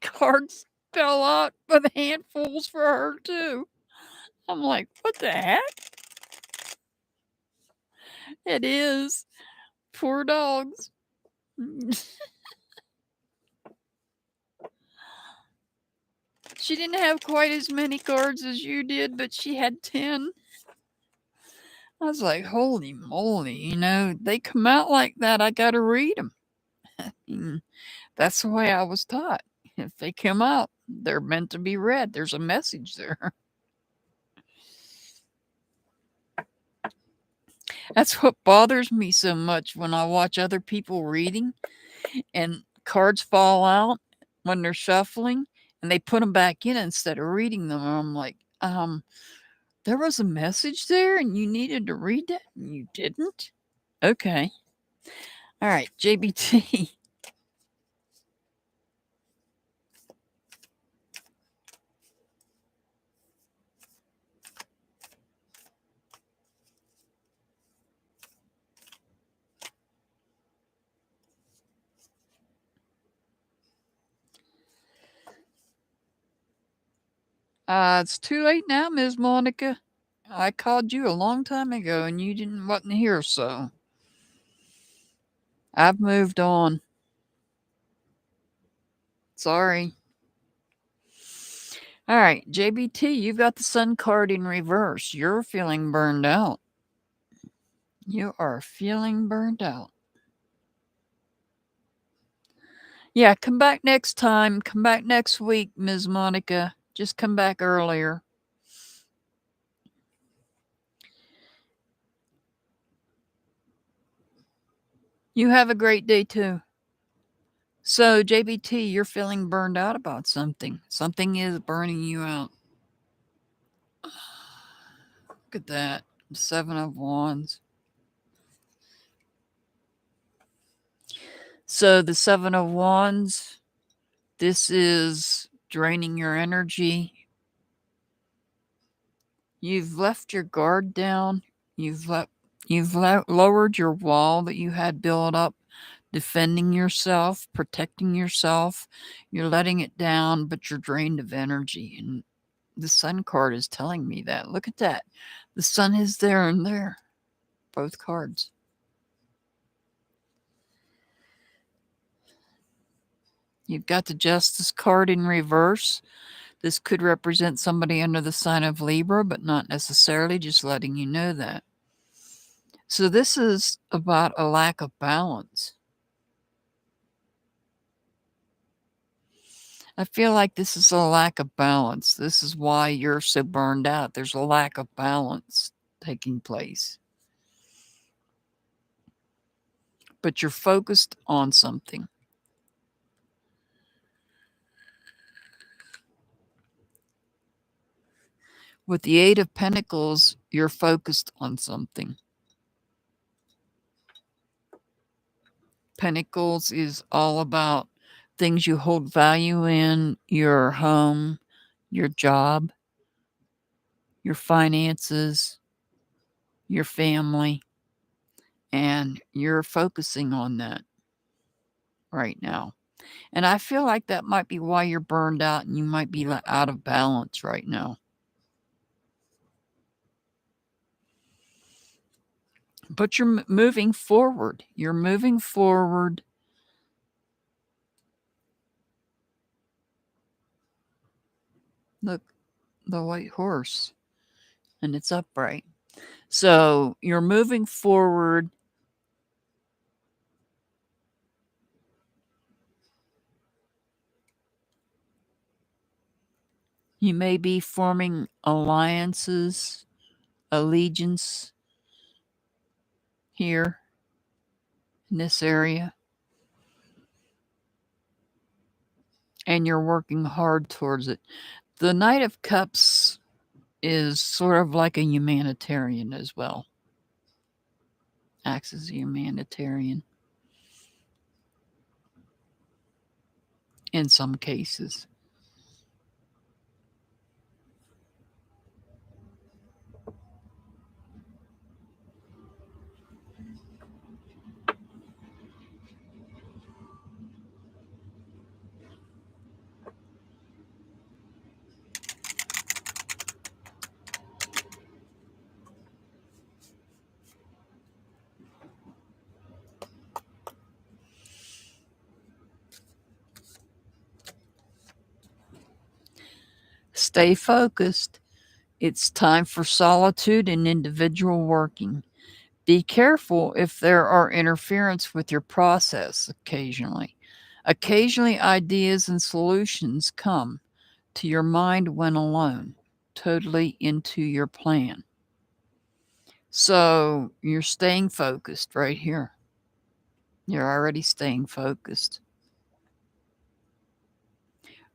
cards fell out with handfuls for her too. I'm like, what the heck? It is. Poor dogs. She didn't have quite as many cards as you did, but she had 10. I was like, holy moly, they come out like that. I got to read them. That's the way I was taught. If they come out, they're meant to be read. There's a message there. That's what bothers me so much when I watch other people reading and cards fall out when they're shuffling and they put them back in instead of reading them. And I'm like, there was a message there and you needed to read that and you didn't? Okay. All right, JBT. It's too late now, Ms. Monica. I called you a long time ago and you wasn't here, so I've moved on. Sorry. All right, JBT, you've got the Sun card in reverse. You're feeling burned out. You are feeling burned out. Yeah, come back next time. Come back next week, Ms. Monica. Just come back earlier. You have a great day too. So, JBT, you're feeling burned out about something. Something is burning you out. Look at that. 7 of Wands. So, the 7 of Wands, this is draining your energy. You've left your guard down. You've lowered your wall that you had built up, defending yourself, protecting yourself. You're letting it down, but you're drained of energy. And the Sun card is telling me that. Look at that. The Sun is there and there. Both cards. You've got the Justice card in reverse. This could represent somebody under the sign of Libra, but not necessarily, just letting you know that. So this is about a lack of balance. I feel like this is a lack of balance. This is why you're so burned out. There's a lack of balance taking place. But you're focused on something. With the 8 of Pentacles, you're focused on something. Pentacles is all about things you hold value in, your home, your job, your finances, your family, and you're focusing on that right now. And I feel like that might be why you're burned out and you might be out of balance right now. But you're moving forward. You're moving forward. Look, the white horse. And it's upright. So you're moving forward. You may be forming alliances, allegiance here in this area. And you're working hard towards it. The Knight of Cups is sort of like a humanitarian as well. Acts as a humanitarian in some cases. Stay focused. It's time for solitude and individual working. Be careful if there are interference with your process occasionally. Occasionally, ideas and solutions come to your mind when alone, totally into your plan. So you're staying focused right here. You're already staying focused.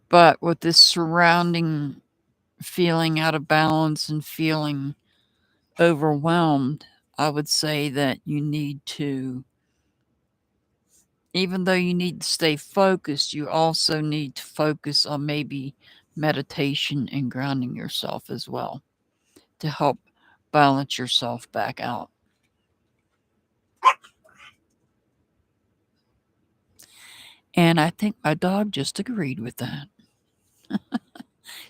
But with this surrounding feeling out of balance and feeling overwhelmed, I would say that you need to, even though you need to stay focused, you also need to focus on maybe meditation and grounding yourself as well to help balance yourself back out. And I think my dog just agreed with that.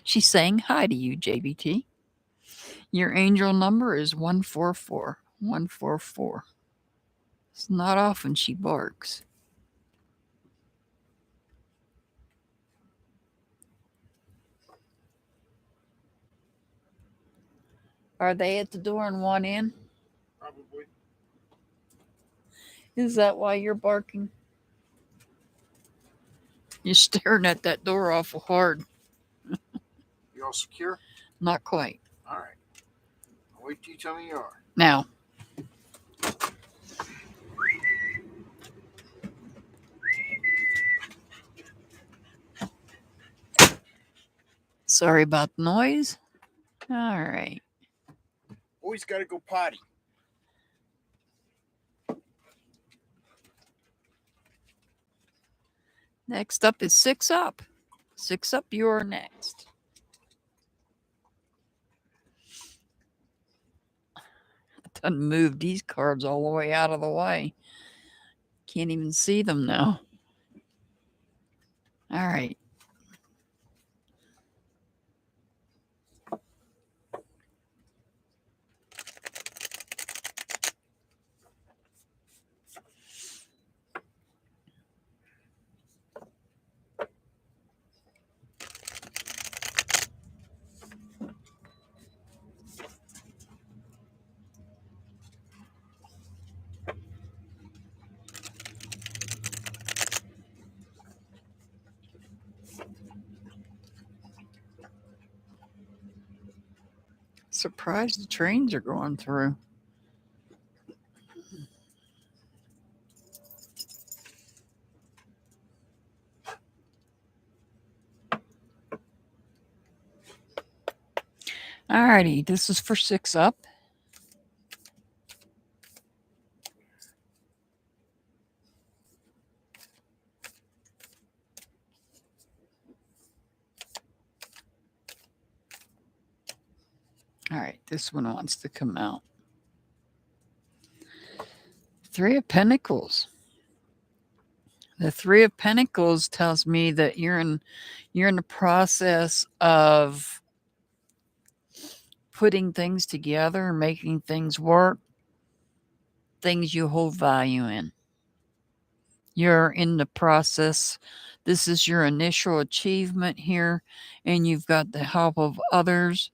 She's saying hi to you, JBT. Your angel number is 144. 144. It's not often she barks. Are they at the door and want in? Probably. Is that why you're barking? You're staring at that door awful hard. You all secure? Not quite. All right. I'll wait till you tell me you are. Now. Sorry about the noise. All right. Always got to go potty. Next up is 6 Up. 6 Up, you're next. I done moved these cards all the way out of the way. Can't even see them now. All right. Surprised the trains are going through. Alrighty, this is for 6 Up. All right, this one wants to come out. 3 of Pentacles. The 3 of Pentacles tells me that you're in the process of putting things together, making things work, things you hold value in. You're in the process. This is your initial achievement here, and you've got the help of others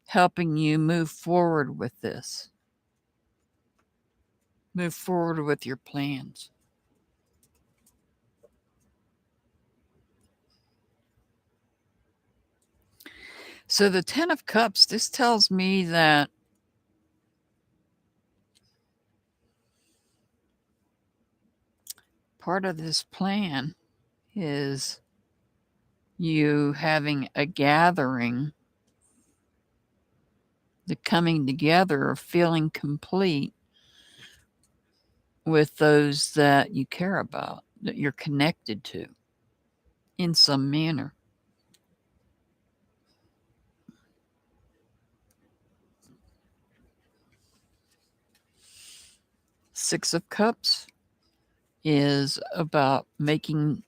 helping you move forward with this. Move forward with your plans. So the 10 of Cups, this tells me that part of this plan is you having a gathering, the coming together of feeling complete with those that you care about, that you're connected to in some manner. Six of Cups is about making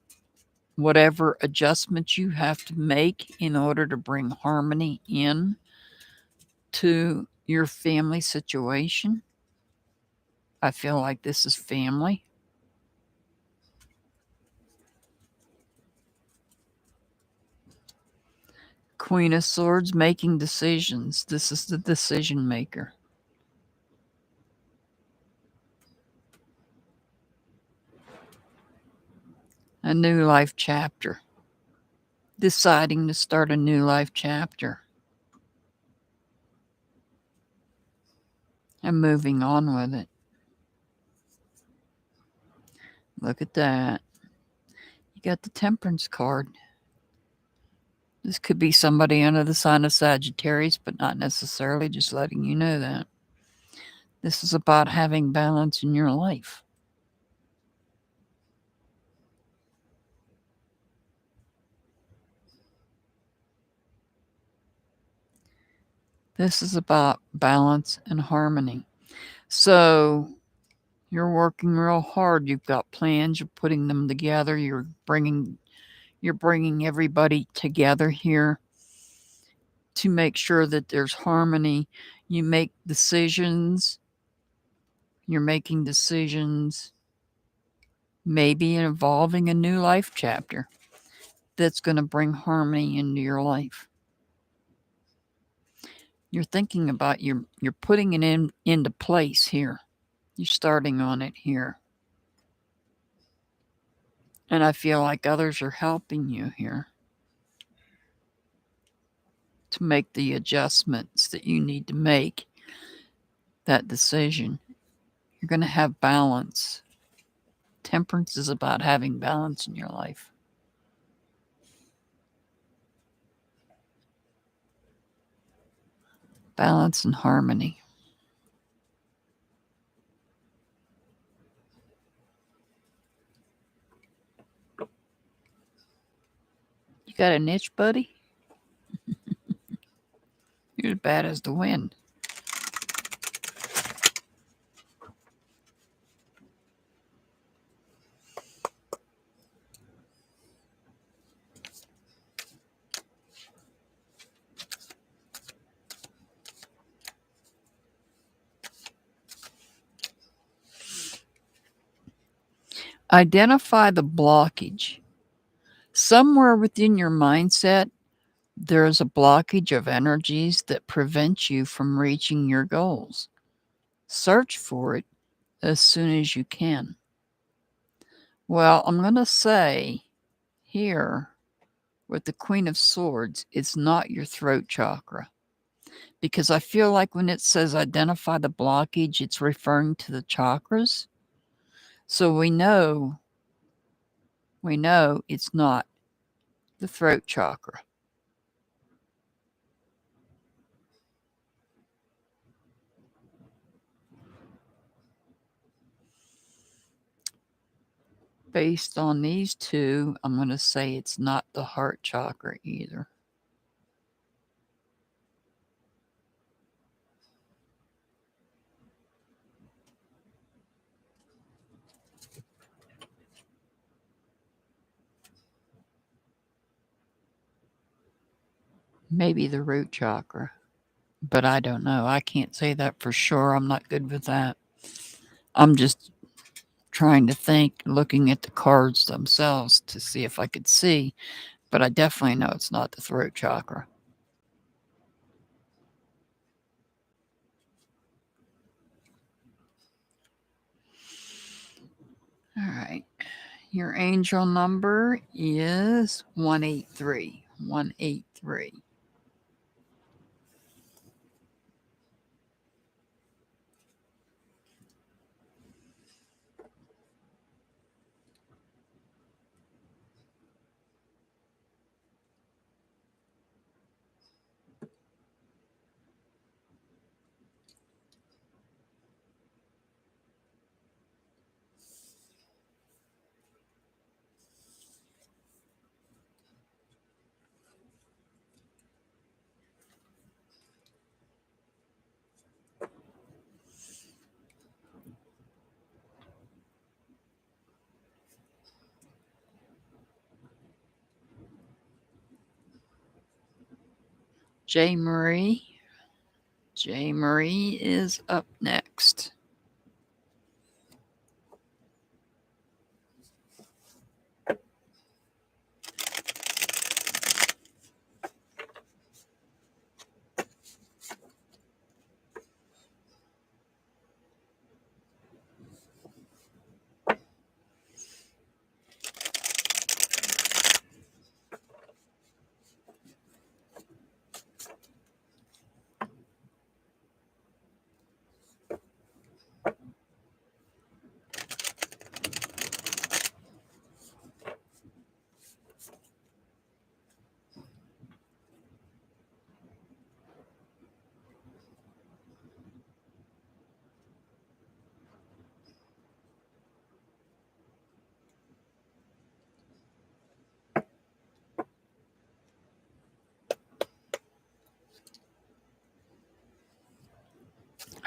whatever adjustments you have to make in order to bring harmony in to your family situation. I feel like this is family. Queen of Swords, making decisions. This is the decision maker. A new life chapter. Deciding to start a new life chapter. And moving on with it. Look at that. You got the Temperance card. This could be somebody under the sign of Sagittarius, but not necessarily, just letting you know that. This is about having balance in your life. This is about balance and harmony. So you're working real hard. You've got plans. You're putting them together. You're bringing everybody together here to make sure that there's harmony. You make decisions. You're making decisions, maybe involving a new life chapter that's going to bring harmony into your life. You're thinking about you're putting it into place here. You're starting on it here. And I feel like others are helping you here to make the adjustments that you need to make that decision. You're going to have balance. Temperance is about having balance in your life. Balance and harmony. You got an itch, buddy? You're as bad as the wind. Identify the blockage. Somewhere within your mindset, there's a blockage of energies that prevent you from reaching your goals. Search for it as soon as you can. Well, I'm going to say here with the Queen of Swords, it's not your throat chakra. Because I feel like when it says identify the blockage, it's referring to the chakras. So we know it's not the throat chakra. Based on these two, I'm going to say it's not the heart chakra either. Maybe the root chakra, but I don't know. I can't say that for sure. I'm not good with that. I'm just trying to think, looking at the cards themselves to see if I could see, but I definitely know it's not the throat chakra. All right. Your angel number is 183. 183. J. Marie. J. Marie is up next.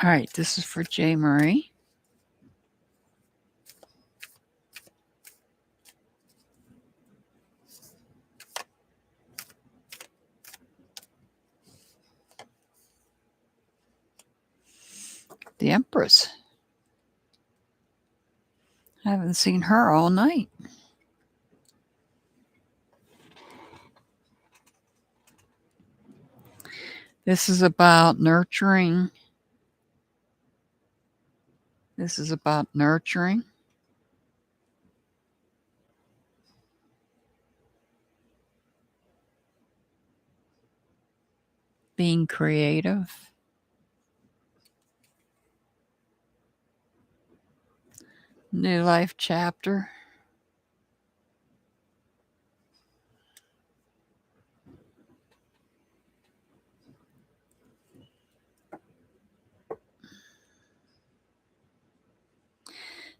All right, this is for J. Marie. The Empress. I haven't seen her all night. This is about nurturing. This is about nurturing. Being creative. New life chapter.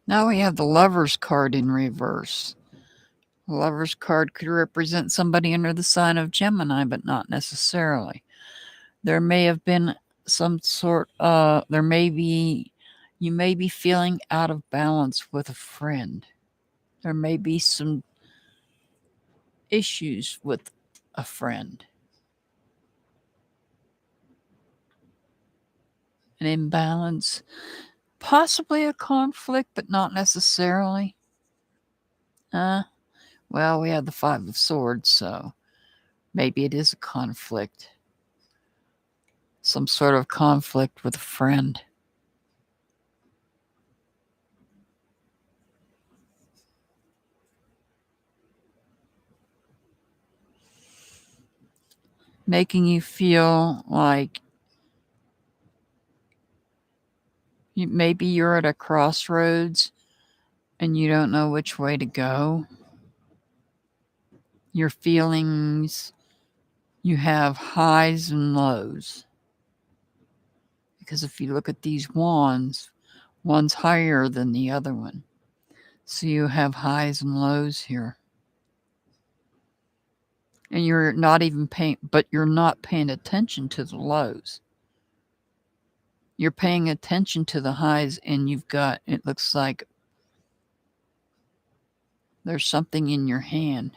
Now we have the Lover's card in reverse. The Lover's card could represent somebody under the sign of Gemini, but not necessarily. There may have been some sort you may be feeling out of balance with a friend. There may be some issues with a friend. An imbalance. Possibly a conflict, but not necessarily. Well, we have the Five of Swords, so maybe it is a conflict. Some sort of conflict with a friend. Making you feel like maybe you're at a crossroads and you don't know which way to go. Your feelings, you have highs and lows. Because if you look at these wands, one's higher than the other one. So you have highs and lows here. And you're not paying attention to the lows. You're paying attention to the highs, and it looks like there's something in your hand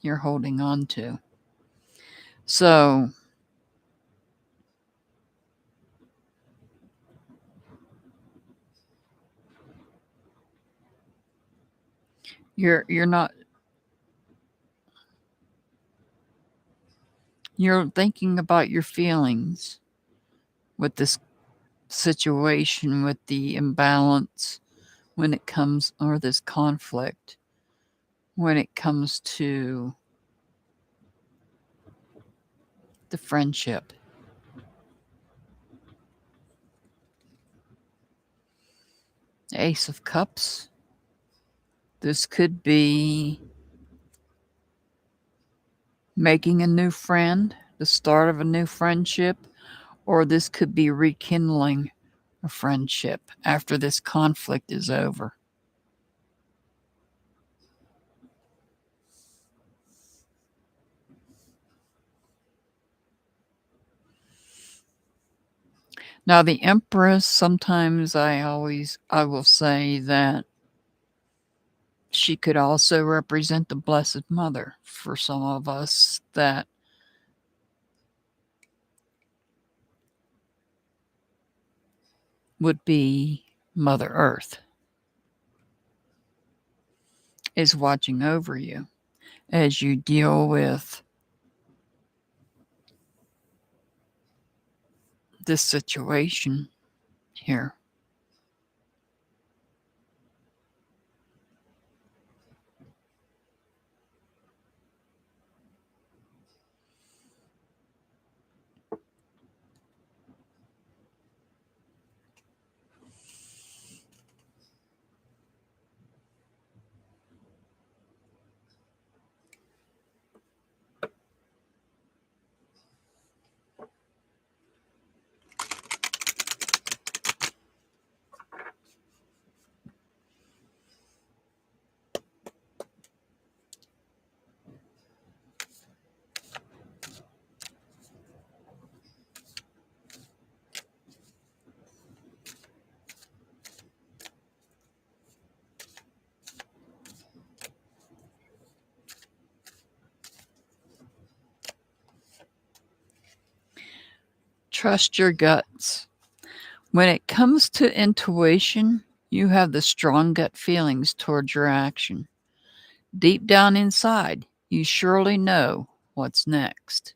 you're holding on to. So you're thinking about your feelings with this situation, with the imbalance when it comes, or this conflict when it comes to the friendship. Ace of Cups. This could be making a new friend, the start of a new friendship, or this could be rekindling a friendship after this conflict is over. Now, the Empress, sometimes I will say that she could also represent the Blessed Mother for some of us that would be Mother Earth is watching over you as you deal with this situation here. Trust your guts. When it comes to intuition, you have the strong gut feelings towards your action. Deep down inside, you surely know what's next.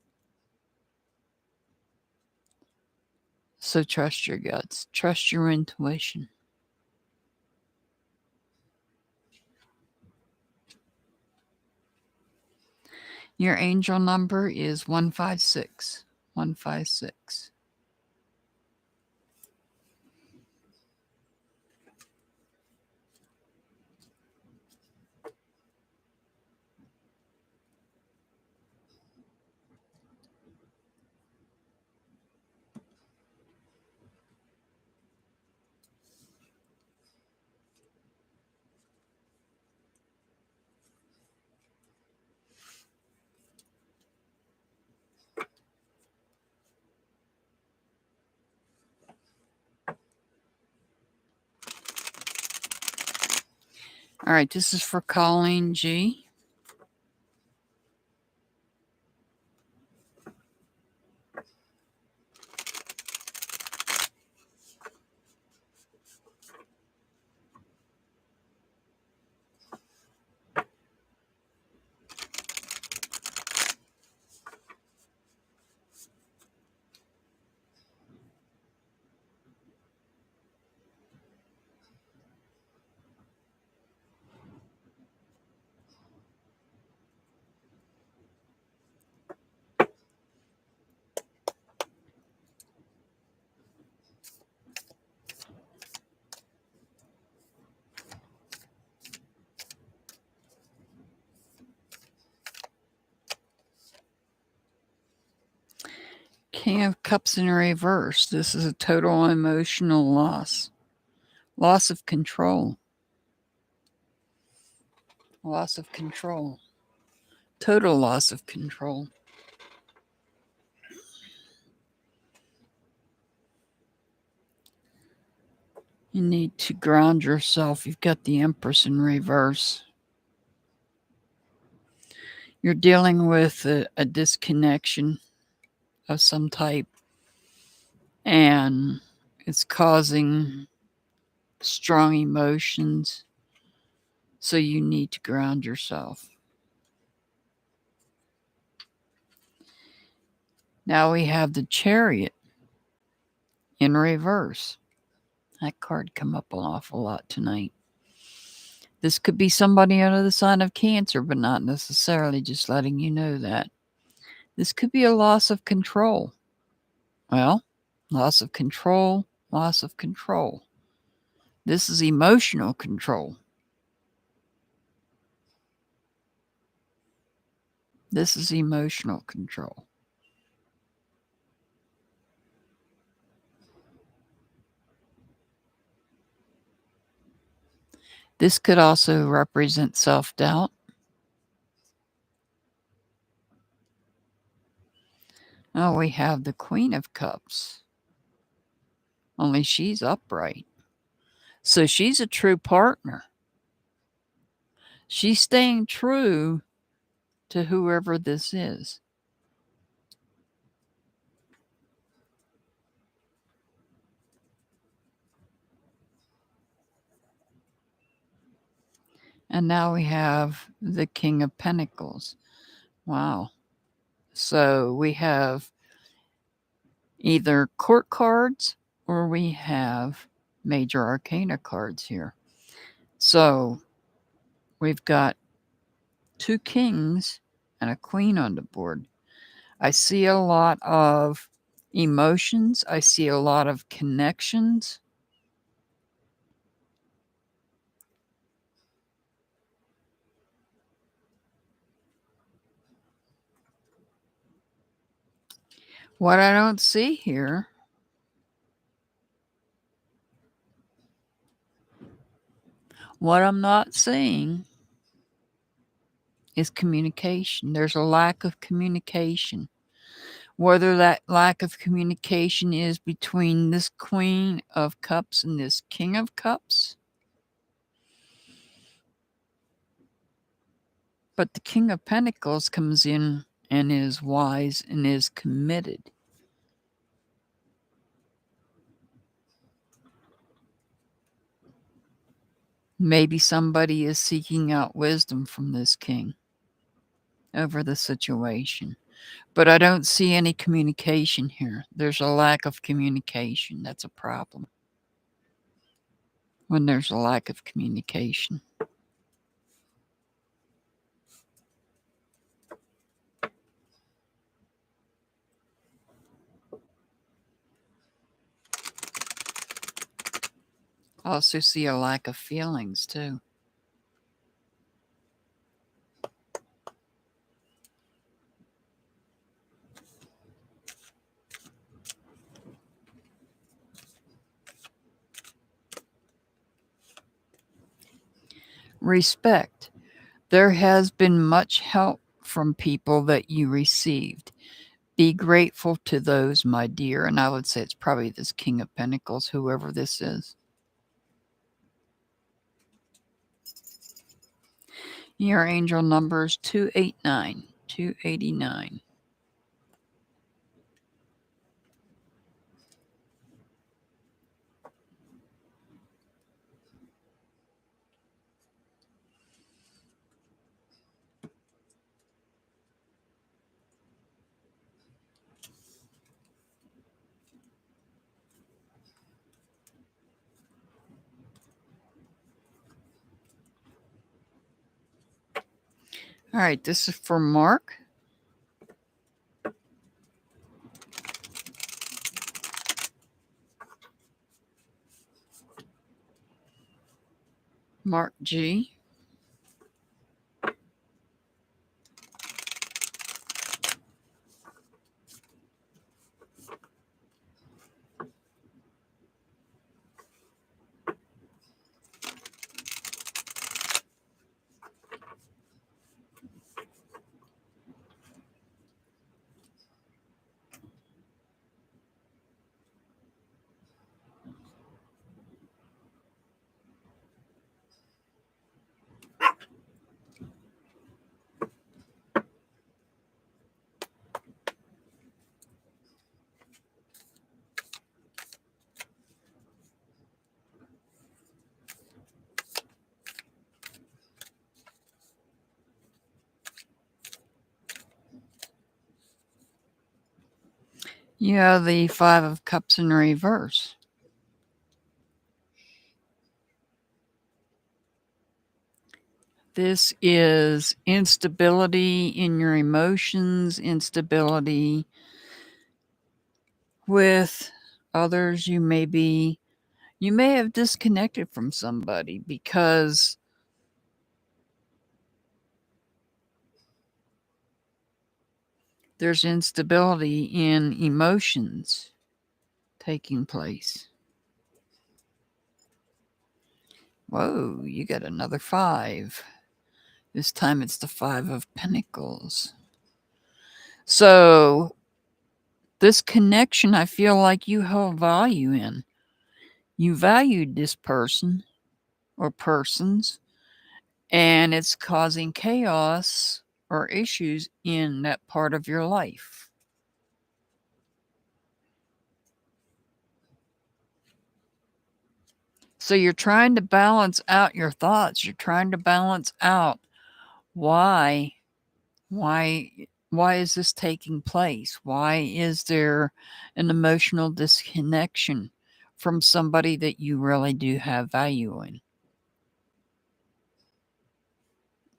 So trust your guts. Trust your intuition. Your angel number is 156. 156. All right, this is for Colleen G. King of Cups in reverse. This is a total emotional loss. Loss of control. Loss of control. Total loss of control. You need to ground yourself. You've got the Empress in reverse. You're dealing with a disconnection of some type, and it's causing strong emotions. So you need to ground yourself. Now we have the Chariot in reverse. That card come up an awful lot tonight. This could be somebody under the sign of Cancer, but not necessarily, just letting you know that. This could be a loss of control. Well, loss of control, loss of control. This is emotional control. This is emotional control. This could also represent self-doubt. Oh, we have the Queen of Cups. Only she's upright. So she's a true partner. She's staying true to whoever this is. And now we have the King of Pentacles. Wow. So we have either court cards or we have major arcana cards here. So we've got two kings and a queen on the board. I see a lot of emotions. I see a lot of connections. What I don't see here what I'm not seeing is communication. There's a lack of communication. Whether that lack of communication is between this Queen of Cups and this King of Cups. But the King of Pentacles comes in and is wise and is committed. Maybe somebody is seeking out wisdom from this king over the situation. But I don't see any communication here. There's a lack of communication. That's a problem when there's a lack of communication. I also see a lack of feelings too. Respect. There has been much help from people that you received. Be grateful to those, my dear. And I would say it's probably this King of Pentacles, whoever this is. Your angel number is 289. 289. All right, this is for Mark. Mark G. You have the Five of Cups in reverse. This is instability in your emotions, instability with others. You may have disconnected from somebody because there's instability in emotions taking place. Whoa, you got another 5. This time it's the 5 of Pentacles. So this connection, I feel like you hold value in. You valued this person or persons, and it's causing chaos or issues in that part of your life. So you're trying to balance out your thoughts. You're trying to balance out why is this taking place? Why is there an emotional disconnection from somebody that you really do have value in?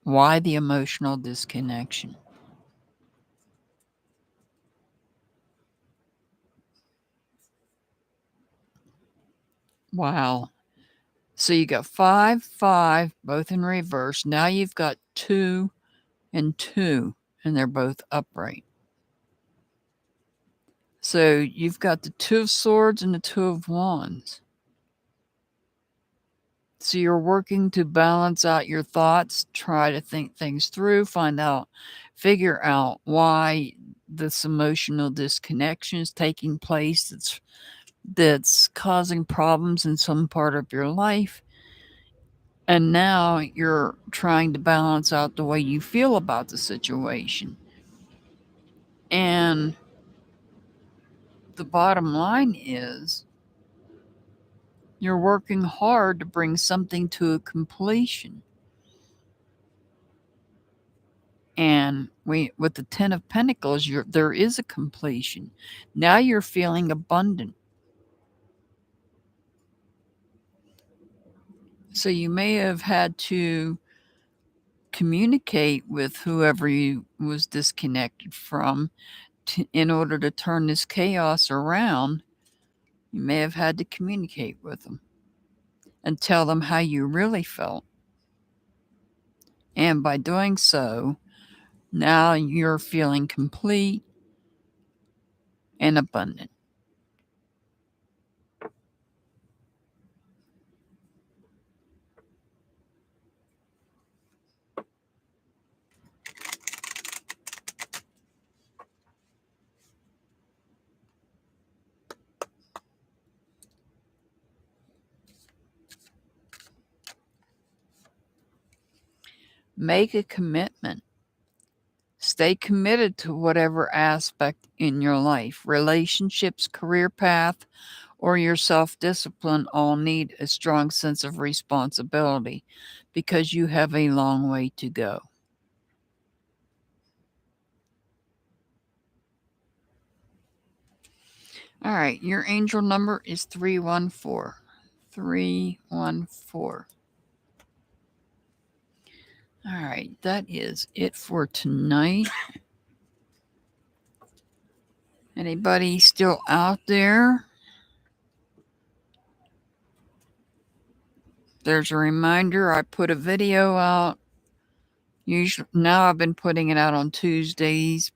Why the emotional disconnection? Wow. So you got 5, 5, both in reverse. Now you've got 2 and 2, and they're both upright. So you've got the 2 of Swords and the 2 of Wands. So you're working to balance out your thoughts, try to think things through, figure out why this emotional disconnection is taking place that's causing problems in some part of your life. And now you're trying to balance out the way you feel about the situation. And the bottom line is You're working hard to bring something to a completion. And with the Ten of Pentacles, there is a completion. Now you're feeling abundant. So you may have had to communicate with whoever you was disconnected from in order to turn this chaos around. You may have had to communicate with them and tell them how you really felt. And by doing so, now you're feeling complete and abundant. Make a commitment. Stay committed to whatever aspect in your life. Relationships, career path, or your self-discipline all need a strong sense of responsibility because you have a long way to go. All right, your angel number is 314. 314. All right, that is it for tonight. Anybody still out there? There's a reminder, I put a video out. Usually now I've been putting it out on Tuesdays.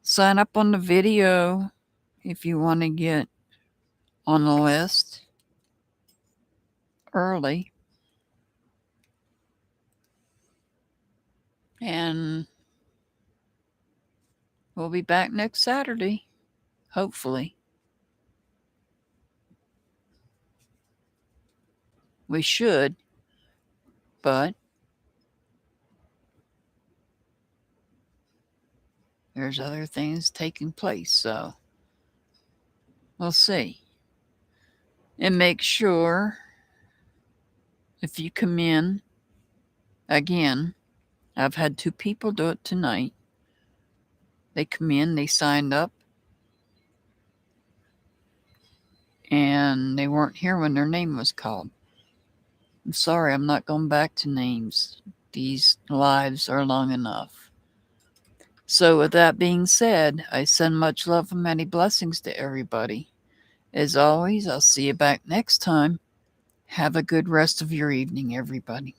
Sign up on the video if you want to get on the list early. And we'll be back next Saturday, hopefully. We should, but there's other things taking place, so we'll see. And make sure if you come in, again, I've had 2 people do it tonight. They come in, they signed up, and they weren't here when their name was called. I'm sorry, I'm not going back to names. These lives are long enough. So with that being said, I send much love and many blessings to everybody. As always, I'll see you back next time. Have a good rest of your evening, everybody.